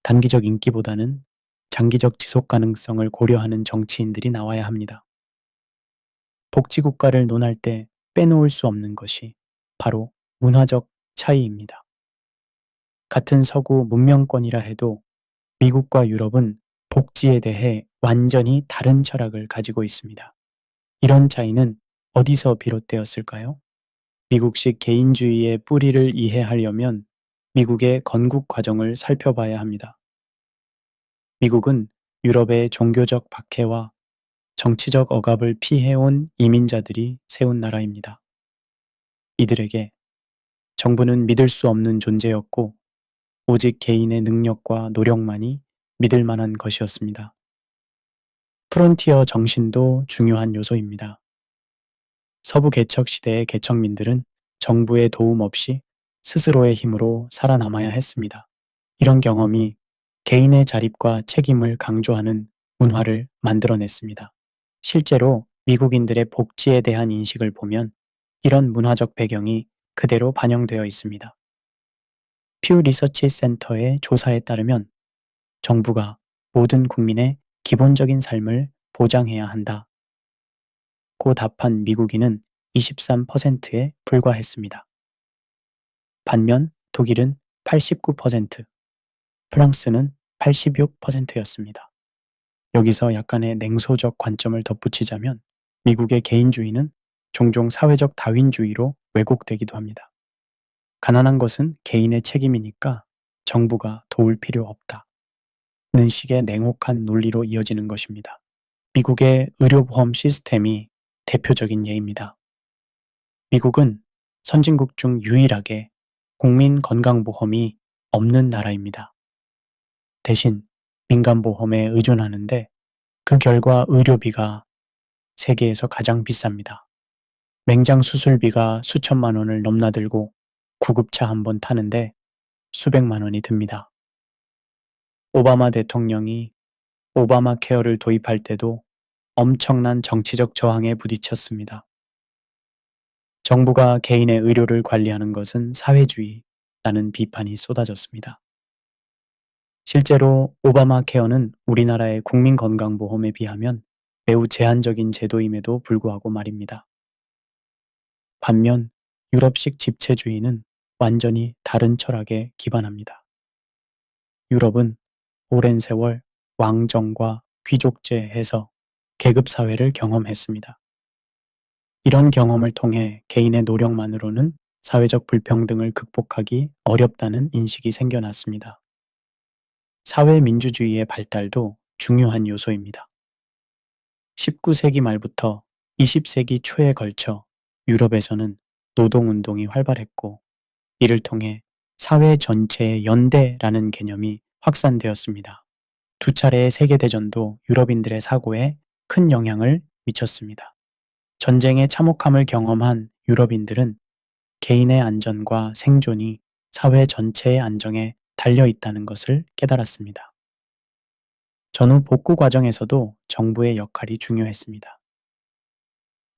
단기적 인기보다는 장기적 지속 가능성을 고려하는 정치인들이 나와야 합니다. 복지국가를 논할 때 빼놓을 수 없는 것이 바로 문화적 차이입니다. 같은 서구 문명권이라 해도 미국과 유럽은 복지에 대해 완전히 다른 철학을 가지고 있습니다. 이런 차이는 어디서 비롯되었을까요? 미국식 개인주의의 뿌리를 이해하려면 미국의 건국 과정을 살펴봐야 합니다. 미국은 유럽의 종교적 박해와 정치적 억압을 피해온 이민자들이 세운 나라입니다. 이들에게 정부는 믿을 수 없는 존재였고 오직 개인의 능력과 노력만이 믿을 만한 것이었습니다. 프론티어 정신도 중요한 요소입니다. 서부 개척 시대의 개척민들은 정부의 도움 없이 스스로의 힘으로 살아남아야 했습니다. 이런 경험이 개인의 자립과 책임을 강조하는 문화를 만들어냈습니다. 실제로 미국인들의 복지에 대한 인식을 보면 이런 문화적 배경이 그대로 반영되어 있습니다. 퓨 리서치 센터의 조사에 따르면 정부가 모든 국민의 기본적인 삶을 보장해야 한다. 고 답한 미국인은 23%에 불과했습니다. 반면 독일은 89%, 프랑스는 86%였습니다. 여기서 약간의 냉소적 관점을 덧붙이자면 미국의 개인주의는 종종 사회적 다윈주의로 왜곡되기도 합니다. 가난한 것은 개인의 책임이니까 정부가 도울 필요 없다. 는 식의 냉혹한 논리로 이어지는 것입니다. 미국의 의료보험 시스템이 대표적인 예입니다. 미국은 선진국 중 유일하게 국민건강보험이 없는 나라입니다. 대신 민간보험에 의존하는데 그 결과 의료비가 세계에서 가장 비쌉니다. 맹장 수술비가 수천만 원을 넘나들고 구급차 한 번 타는데 수백만 원이 듭니다. 오바마 대통령이 오바마 케어를 도입할 때도 엄청난 정치적 저항에 부딪혔습니다. 정부가 개인의 의료를 관리하는 것은 사회주의라는 비판이 쏟아졌습니다. 실제로 오바마 케어는 우리나라의 국민건강보험에 비하면 매우 제한적인 제도임에도 불구하고 말입니다. 반면 유럽식 집체주의는 완전히 다른 철학에 기반합니다. 유럽은 오랜 세월 왕정과 귀족제해서 계급사회를 경험했습니다. 이런 경험을 통해 개인의 노력만으로는 사회적 불평등을 극복하기 어렵다는 인식이 생겨났습니다. 사회민주주의의 발달도 중요한 요소입니다. 19세기 말부터 20세기 초에 걸쳐 유럽에서는 노동운동이 활발했고 이를 통해 사회 전체의 연대라는 개념이 확산되었습니다. 두 차례의 세계대전도 유럽인들의 사고에 큰 영향을 미쳤습니다. 전쟁의 참혹함을 경험한 유럽인들은 개인의 안전과 생존이 사회 전체의 안정에 달려 있다는 것을 깨달았습니다. 전후 복구 과정에서도 정부의 역할이 중요했습니다.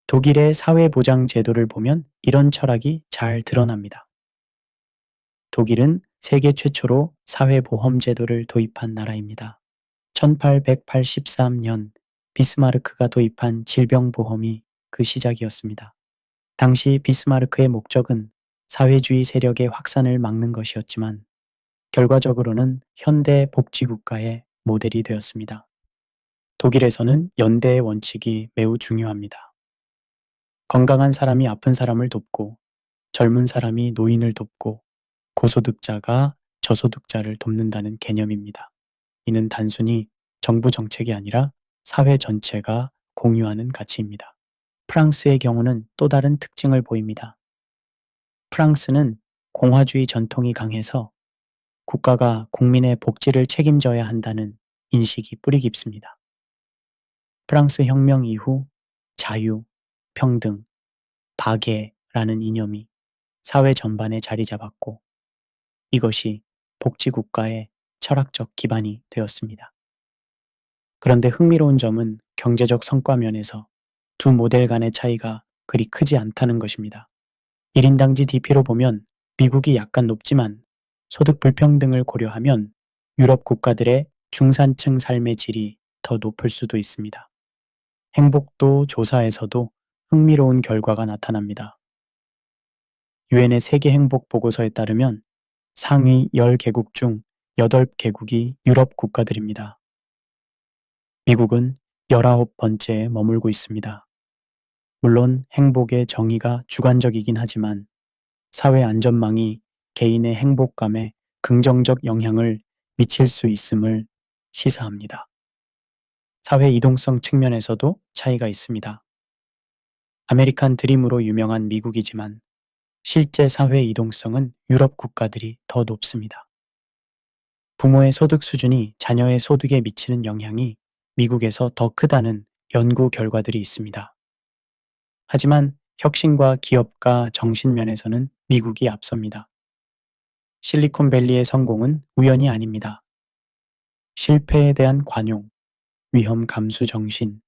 독일의 사회보장 제도를 보면 이런 철학이 잘 드러납니다. 독일은 세계 최초로 사회보험 제도를 도입한 나라입니다. 1883년 비스마르크가 도입한 질병보험이 그 시작이었습니다. 당시 비스마르크의 목적은 사회주의 세력의 확산을 막는 것이었지만 결과적으로는 현대 복지국가의 모델이 되었습니다. 독일에서는 연대의 원칙이 매우 중요합니다. 건강한 사람이 아픈 사람을 돕고 젊은 사람이 노인을 돕고 고소득자가 저소득자를 돕는다는 개념입니다. 이는 단순히 정부 정책이 아니라 사회 전체가 공유하는 가치입니다. 프랑스의 경우는 또 다른 특징을 보입니다. 프랑스는 공화주의 전통이 강해서 국가가 국민의 복지를 책임져야 한다는 인식이 뿌리 깊습니다. 프랑스 혁명 이후 자유, 평등, 박애라는 이념이 사회 전반에 자리 잡았고 이것이 복지국가의 철학적 기반이 되었습니다. 그런데 흥미로운 점은 경제적 성과 면에서 두 모델 간의 차이가 그리 크지 않다는 것입니다. 1인당 GDP로 보면 미국이 약간 높지만 소득 불평등을 고려하면 유럽 국가들의 중산층 삶의 질이 더 높을 수도 있습니다. 행복도 조사에서도 흥미로운 결과가 나타납니다. 유엔의 세계 행복 보고서에 따르면 상위 10개국 중 8개국이 유럽 국가들입니다. 미국은 19번째에 머물고 있습니다. 물론 행복의 정의가 주관적이긴 하지만 사회 안전망이 개인의 행복감에 긍정적 영향을 미칠 수 있음을 시사합니다. 사회 이동성 측면에서도 차이가 있습니다. 아메리칸 드림으로 유명한 미국이지만 실제 사회 이동성은 유럽 국가들이 더 높습니다. 부모의 소득 수준이 자녀의 소득에 미치는 영향이 미국에서 더 크다는 연구 결과들이 있습니다. 하지만 혁신과 기업가 정신면에서는 미국이 앞섭니다. 실리콘밸리의 성공은 우연이 아닙니다. 실패에 대한 관용, 위험 감수 정신,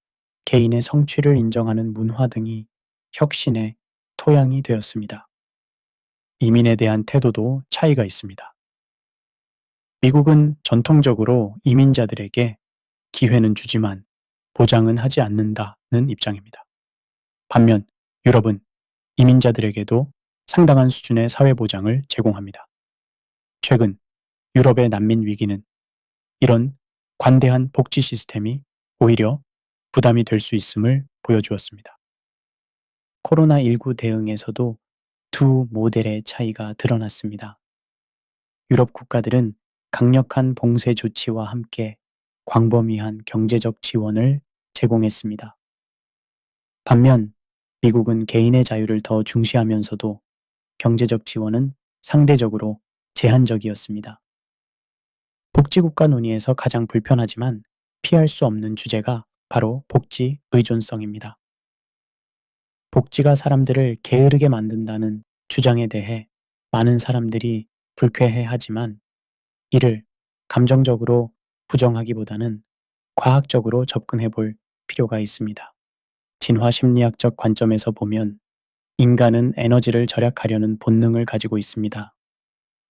개인의 성취를 인정하는 문화 등이 혁신의 토양이 되었습니다. 이민에 대한 태도도 차이가 있습니다. 미국은 전통적으로 이민자들에게 기회는 주지만 보장은 하지 않는다는 입장입니다. 반면 유럽은 이민자들에게도 상당한 수준의 사회보장을 제공합니다. 최근 유럽의 난민 위기는 이런 관대한 복지 시스템이 오히려 부담이 될 수 있음을 보여주었습니다. 코로나19 대응에서도 두 모델의 차이가 드러났습니다. 유럽 국가들은 강력한 봉쇄 조치와 함께 광범위한 경제적 지원을 제공했습니다. 반면 미국은 개인의 자유를 더 중시하면서도 경제적 지원은 상대적으로 제한적이었습니다. 복지국가 논의에서 가장 불편하지만 피할 수 없는 주제가 바로 복지 의존성입니다. 복지가 사람들을 게으르게 만든다는 주장에 대해 많은 사람들이 불쾌해하지만 이를 감정적으로 부정하기보다는 과학적으로 접근해 볼 필요가 있습니다. 진화 심리학적 관점에서 보면 인간은 에너지를 절약하려는 본능을 가지고 있습니다.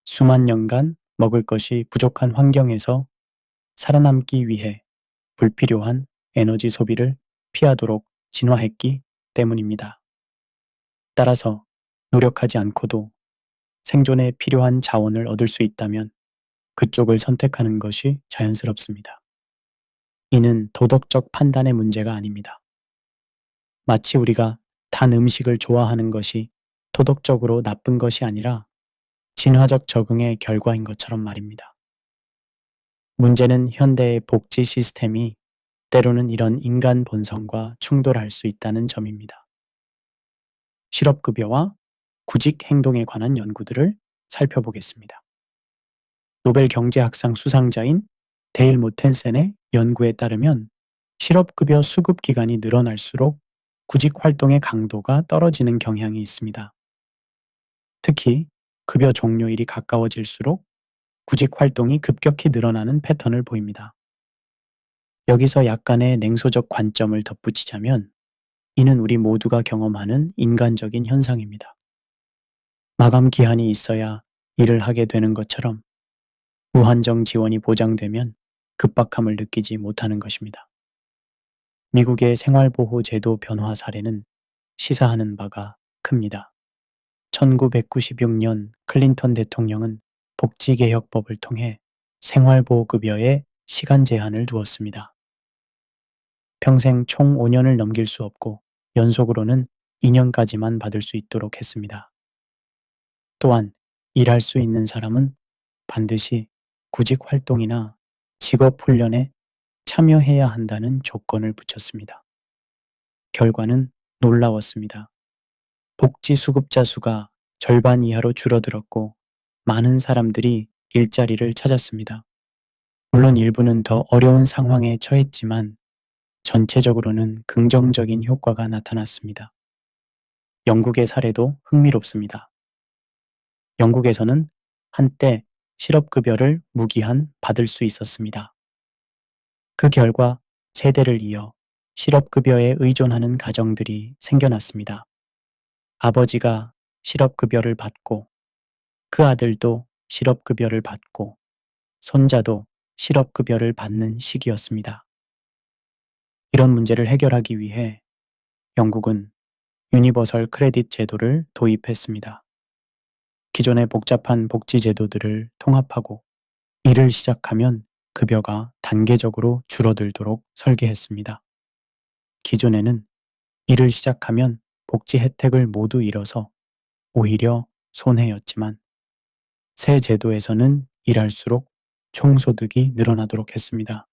수만 년간 먹을 것이 부족한 환경에서 살아남기 위해 불필요한 에너지 소비를 피하도록 진화했기 때문입니다. 따라서 노력하지 않고도 생존에 필요한 자원을 얻을 수 있다면 그쪽을 선택하는 것이 자연스럽습니다. 이는 도덕적 판단의 문제가 아닙니다. 마치 우리가 단 음식을 좋아하는 것이 도덕적으로 나쁜 것이 아니라 진화적 적응의 결과인 것처럼 말입니다. 문제는 현대의 복지 시스템이 때로는 이런 인간 본성과 충돌할 수 있다는 점입니다. 실업급여와 구직 행동에 관한 연구들을 살펴보겠습니다. 노벨 경제학상 수상자인 데일 모텐센의 연구에 따르면 실업급여 수급 기간이 늘어날수록 구직 활동의 강도가 떨어지는 경향이 있습니다. 특히 급여 종료일이 가까워질수록 구직 활동이 급격히 늘어나는 패턴을 보입니다. 여기서 약간의 냉소적 관점을 덧붙이자면 이는 우리 모두가 경험하는 인간적인 현상입니다. 마감 기한이 있어야 일을 하게 되는 것처럼 무한정 지원이 보장되면 급박함을 느끼지 못하는 것입니다. 미국의 생활보호제도 변화 사례는 시사하는 바가 큽니다. 1996년 클린턴 대통령은 복지개혁법을 통해 생활보호급여에 시간 제한을 두었습니다. 평생 총 5년을 넘길 수 없고 연속으로는 2년까지만 받을 수 있도록 했습니다. 또한 일할 수 있는 사람은 반드시 구직 활동이나 직업 훈련에 참여해야 한다는 조건을 붙였습니다. 결과는 놀라웠습니다. 복지 수급자 수가 절반 이하로 줄어들었고 많은 사람들이 일자리를 찾았습니다. 물론 일부는 더 어려운 상황에 처했지만 전체적으로는 긍정적인 효과가 나타났습니다. 영국의 사례도 흥미롭습니다. 영국에서는 한때 실업급여를 무기한 받을 수 있었습니다. 그 결과 세대를 이어 실업급여에 의존하는 가정들이 생겨났습니다. 아버지가 실업급여를 받고 그 아들도 실업급여를 받고 손자도 실업급여를 받는 시기였습니다. 이런 문제를 해결하기 위해 영국은 유니버설 크레딧 제도를 도입했습니다. 기존의 복잡한 복지 제도들을 통합하고 일을 시작하면 급여가 단계적으로 줄어들도록 설계했습니다. 기존에는 일을 시작하면 복지 혜택을 모두 잃어서 오히려 손해였지만 새 제도에서는 일할수록 총소득이 늘어나도록 했습니다.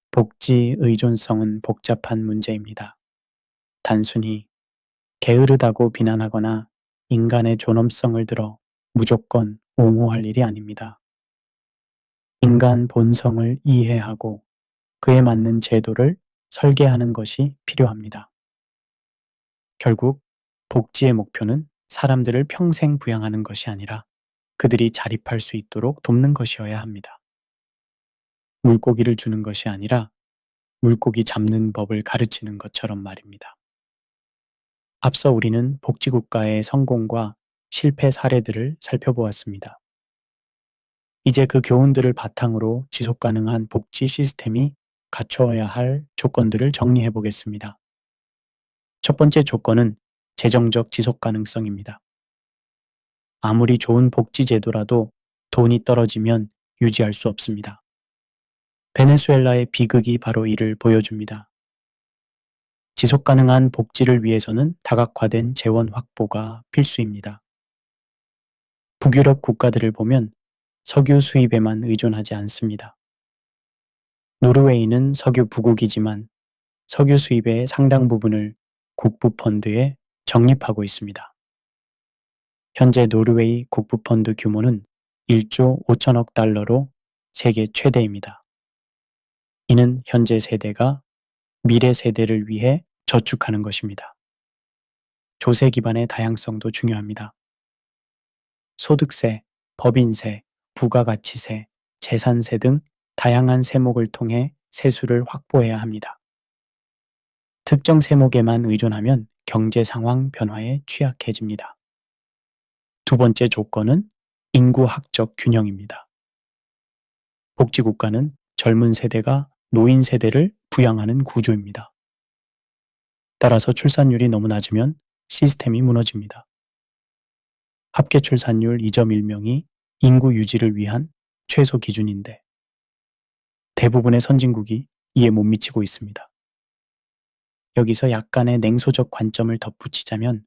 복지 의존성은 복잡한 문제입니다. 단순히 게으르다고 비난하거나 인간의 존엄성을 들어 무조건 옹호할 일이 아닙니다. 인간 본성을 이해하고 그에 맞는 제도를 설계하는 것이 필요합니다. 결국 복지의 목표는 사람들을 평생 부양하는 것이 아니라 그들이 자립할 수 있도록 돕는 것이어야 합니다. 물고기를 주는 것이 아니라 물고기 잡는 법을 가르치는 것처럼 말입니다. 앞서 우리는 복지국가의 성공과 실패 사례들을 살펴보았습니다. 이제 그 교훈들을 바탕으로 지속 가능한 복지 시스템이 갖춰야 할 조건들을 정리해 보겠습니다. 첫 번째 조건은 재정적 지속 가능성입니다. 아무리 좋은 복지 제도라도 돈이 떨어지면 유지할 수 없습니다. 베네수엘라의 비극이 바로 이를 보여줍니다. 지속 가능한 복지를 위해서는 다각화된 재원 확보가 필수입니다. 북유럽 국가들을 보면 석유 수입에만 의존하지 않습니다. 노르웨이는 석유 부국이지만 석유 수입의 상당 부분을 국부펀드에 적립하고 있습니다. 현재 노르웨이 국부펀드 규모는 1조 5천억 달러로 세계 최대입니다. 이는 현재 세대가 미래 세대를 위해 저축하는 것입니다. 조세 기반의 다양성도 중요합니다. 소득세, 법인세, 부가가치세, 재산세 등 다양한 세목을 통해 세수를 확보해야 합니다. 특정 세목에만 의존하면 경제 상황 변화에 취약해집니다. 두 번째 조건은 인구학적 균형입니다. 복지국가는 젊은 세대가 노인 세대를 부양하는 구조입니다. 따라서 출산율이 너무 낮으면 시스템이 무너집니다. 합계 출산율 2.1명이 인구 유지를 위한 최소 기준인데 대부분의 선진국이 이에 못 미치고 있습니다. 여기서 약간의 냉소적 관점을 덧붙이자면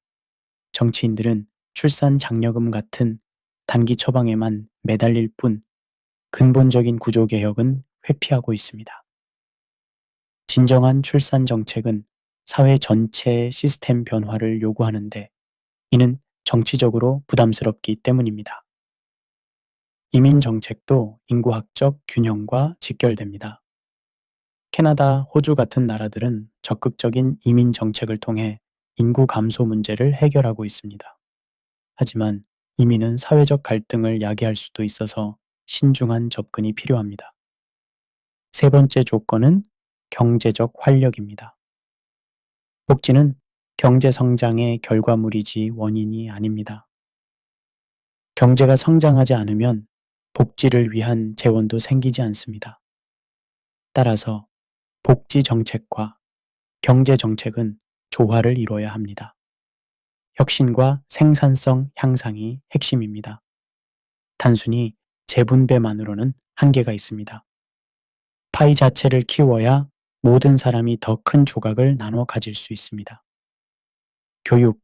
정치인들은 출산 장려금 같은 단기 처방에만 매달릴 뿐 근본적인 구조 개혁은 회피하고 있습니다. 진정한 출산 정책은 사회 전체의 시스템 변화를 요구하는데 이는 정치적으로 부담스럽기 때문입니다. 이민 정책도 인구학적 균형과 직결됩니다. 캐나다, 호주 같은 나라들은 적극적인 이민 정책을 통해 인구 감소 문제를 해결하고 있습니다. 하지만 이민은 사회적 갈등을 야기할 수도 있어서 신중한 접근이 필요합니다. 세 번째 조건은 경제적 활력입니다. 복지는 경제 성장의 결과물이지 원인이 아닙니다. 경제가 성장하지 않으면 복지를 위한 재원도 생기지 않습니다. 따라서 복지 정책과 경제 정책은 조화를 이뤄야 합니다. 혁신과 생산성 향상이 핵심입니다. 단순히 재분배만으로는 한계가 있습니다. 파이 자체를 키워야 모든 사람이 더 큰 조각을 나눠 가질 수 있습니다. 교육,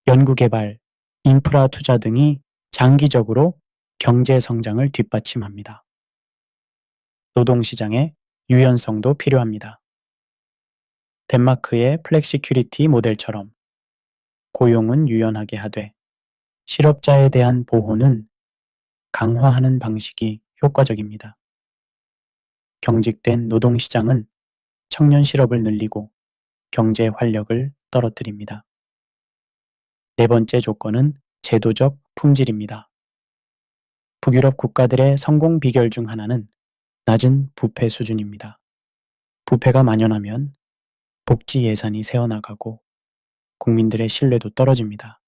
연구개발, 인프라 투자 등이 장기적으로 경제 성장을 뒷받침합니다. 노동시장의 유연성도 필요합니다. 덴마크의 플렉시큐리티 모델처럼 고용은 유연하게 하되 실업자에 대한 보호는 강화하는 방식이 효과적입니다. 경직된 노동시장은 청년 실업을 늘리고 경제 활력을 떨어뜨립니다. 네 번째 조건은 제도적 품질입니다. 북유럽 국가들의 성공 비결 중 하나는 낮은 부패 수준입니다. 부패가 만연하면 복지 예산이 새어나가고 국민들의 신뢰도 떨어집니다.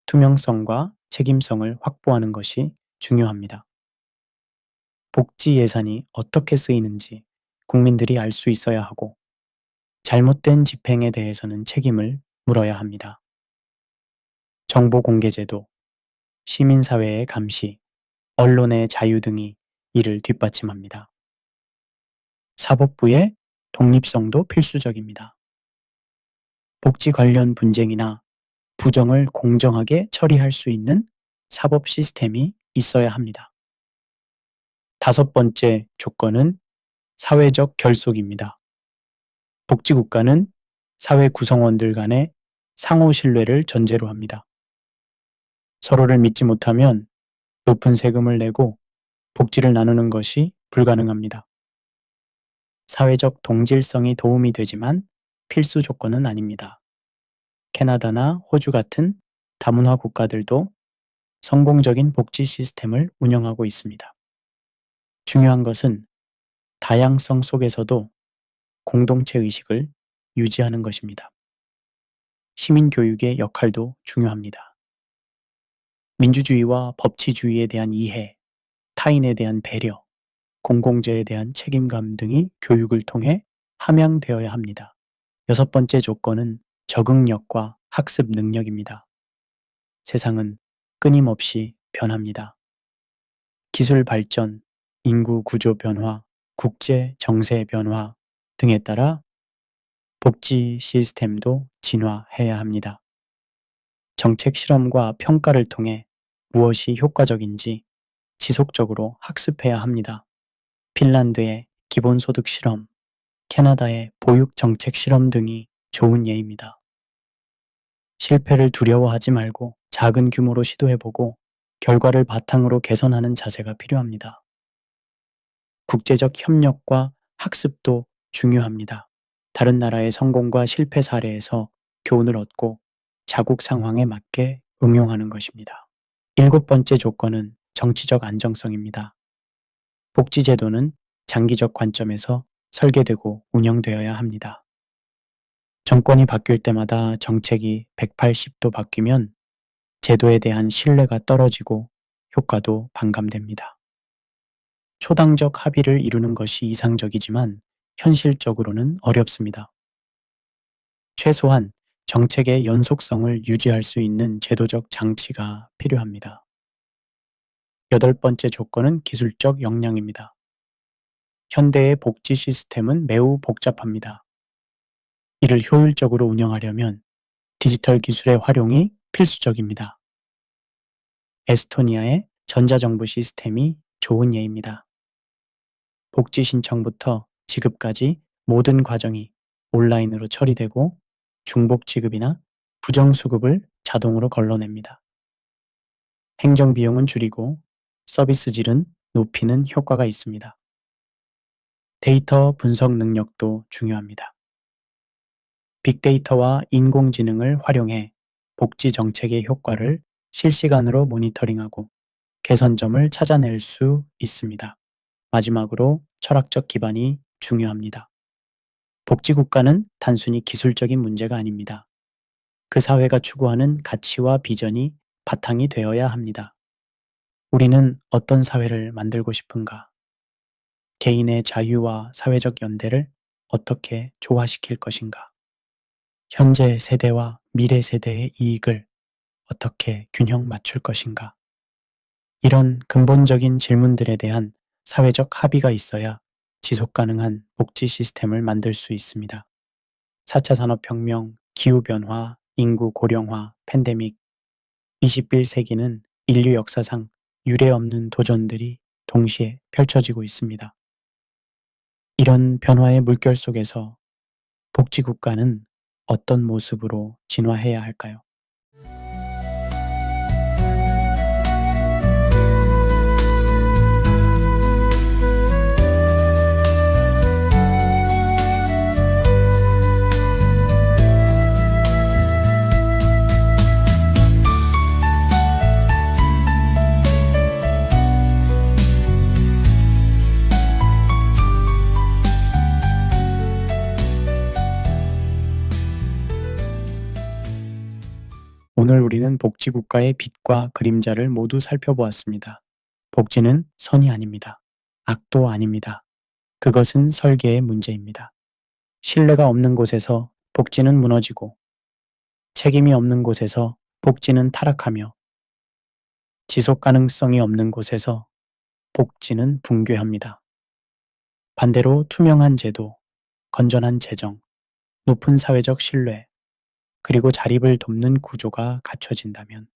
투명성과 책임성을 확보하는 것이 중요합니다. 복지 예산이 어떻게 쓰이는지 국민들이 알 수 있어야 하고 잘못된 집행에 대해서는 책임을 물어야 합니다. 정보 공개 제도, 시민사회의 감시, 언론의 자유 등이 이를 뒷받침합니다. 사법부의 독립성도 필수적입니다. 복지 관련 분쟁이나 부정을 공정하게 처리할 수 있는 사법 시스템이 있어야 합니다. 다섯 번째 조건은 사회적 결속입니다. 복지국가는 사회 구성원들 간의 상호 신뢰를 전제로 합니다. 서로를 믿지 못하면 높은 세금을 내고 복지를 나누는 것이 불가능합니다. 사회적 동질성이 도움이 되지만 필수 조건은 아닙니다. 캐나다나 호주 같은 다문화 국가들도 성공적인 복지 시스템을 운영하고 있습니다. 중요한 것은 다양성 속에서도 공동체 의식을 유지하는 것입니다. 시민교육의 역할도 중요합니다. 민주주의와 법치주의에 대한 이해, 타인에 대한 배려, 공공재에 대한 책임감 등이 교육을 통해 함양되어야 합니다. 여섯 번째 조건은 적응력과 학습 능력입니다. 세상은 끊임없이 변합니다. 기술 발전, 인구 구조 변화, 국제 정세 변화 등에 따라 복지 시스템도 진화해야 합니다. 정책 실험과 평가를 통해 무엇이 효과적인지 지속적으로 학습해야 합니다. 핀란드의 기본소득 실험, 캐나다의 보육 정책 실험 등이 좋은 예입니다. 실패를 두려워하지 말고 작은 규모로 시도해보고 결과를 바탕으로 개선하는 자세가 필요합니다. 국제적 협력과 학습도 중요합니다. 다른 나라의 성공과 실패 사례에서 교훈을 얻고 자국 상황에 맞게 응용하는 것입니다. 일곱 번째 조건은 정치적 안정성입니다. 복지제도는 장기적 관점에서 설계되고 운영되어야 합니다. 정권이 바뀔 때마다 정책이 180도 바뀌면 제도에 대한 신뢰가 떨어지고 효과도 반감됩니다. 초당적 합의를 이루는 것이 이상적이지만 현실적으로는 어렵습니다. 최소한 정책의 연속성을 유지할 수 있는 제도적 장치가 필요합니다. 여덟 번째 조건은 기술적 역량입니다. 현대의 복지 시스템은 매우 복잡합니다. 이를 효율적으로 운영하려면 디지털 기술의 활용이 필수적입니다. 에스토니아의 전자정부 시스템이 좋은 예입니다. 복지 신청부터 지급까지 모든 과정이 온라인으로 처리되고 중복 지급이나 부정 수급을 자동으로 걸러냅니다. 행정 비용은 줄이고 서비스 질은 높이는 효과가 있습니다. 데이터 분석 능력도 중요합니다. 빅데이터와 인공지능을 활용해 복지 정책의 효과를 실시간으로 모니터링하고 개선점을 찾아낼 수 있습니다. 마지막으로 철학적 기반이 중요합니다. 복지국가는 단순히 기술적인 문제가 아닙니다. 그 사회가 추구하는 가치와 비전이 바탕이 되어야 합니다. 우리는 어떤 사회를 만들고 싶은가? 개인의 자유와 사회적 연대를 어떻게 조화시킬 것인가? 현재 세대와 미래 세대의 이익을 어떻게 균형 맞출 것인가? 이런 근본적인 질문들에 대한 사회적 합의가 있어야 지속 가능한 복지 시스템을 만들 수 있습니다. 4차 산업혁명, 기후변화, 인구 고령화, 팬데믹, 21세기는 인류 역사상 유례없는 도전들이 동시에 펼쳐지고 있습니다. 이런 변화의 물결 속에서 복지국가는 어떤 모습으로 진화해야 할까요? 오늘 우리는 복지국가의 빛과 그림자를 모두 살펴보았습니다. 복지는 선이 아닙니다. 악도 아닙니다. 그것은 설계의 문제입니다. 신뢰가 없는 곳에서 복지는 무너지고 책임이 없는 곳에서 복지는 타락하며 지속 가능성이 없는 곳에서 복지는 붕괴합니다. 반대로 투명한 제도, 건전한 재정, 높은 사회적 신뢰, 그리고 자립을 돕는 구조가 갖춰진다면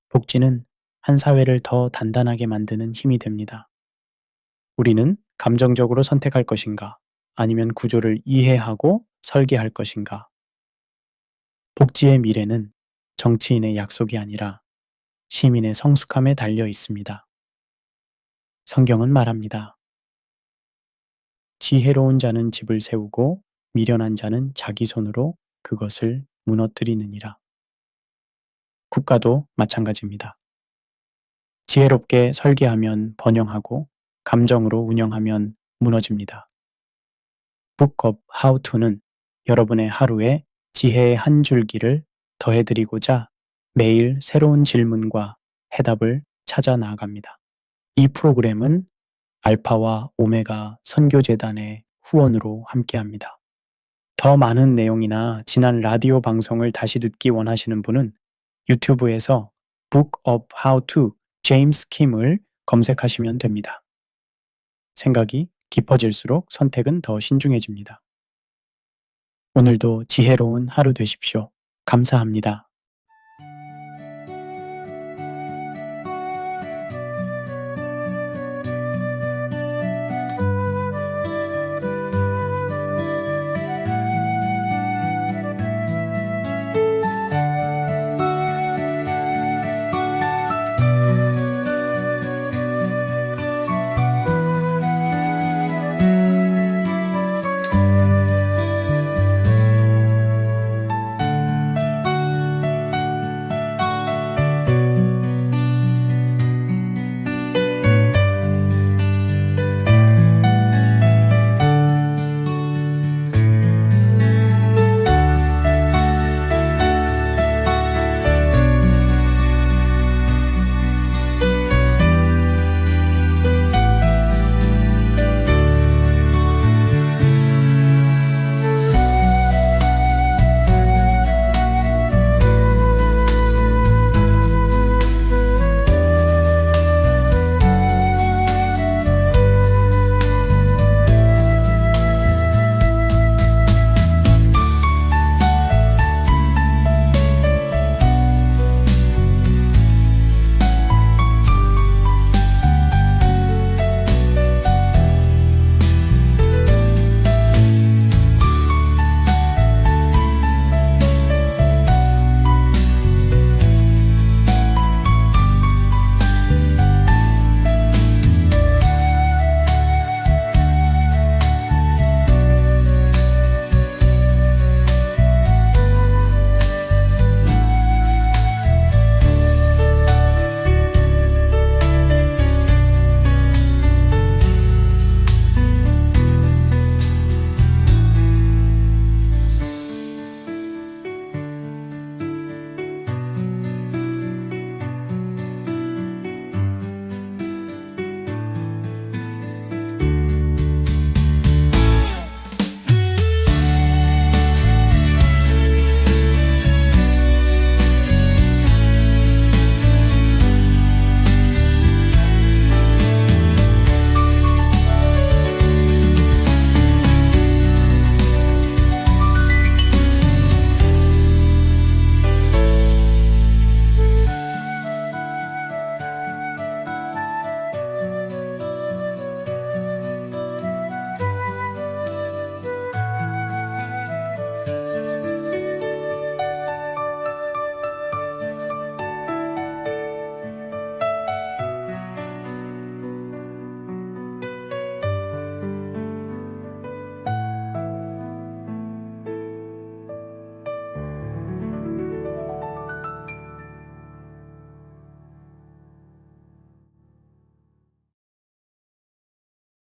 복지는 한 사회를 더 단단하게 만드는 힘이 됩니다. 우리는 감정적으로 선택할 것인가? 아니면 구조를 이해하고 설계할 것인가? 복지의 미래는 정치인의 약속이 아니라 시민의 성숙함에 달려 있습니다. 성경은 말합니다. 지혜로운 자는 집을 세우고 미련한 자는 자기 손으로 그것을 무너뜨리느니라. 국가도 마찬가지입니다. 지혜롭게 설계하면 번영하고 감정으로 운영하면 무너집니다. Book of How to는 여러분의 하루에 지혜의 한 줄기를 더해드리고자 매일 새로운 질문과 해답을 찾아 나아갑니다. 이 프로그램은 알파와 오메가 선교재단의 후원으로 함께합니다. 더 많은 내용이나 지난 라디오 방송을 다시 듣기 원하시는 분은 유튜브에서 Book of How to 제임스 킴을 검색하시면 됩니다. 생각이 깊어질수록 선택은 더 신중해집니다. 오늘도 지혜로운 하루 되십시오. 감사합니다.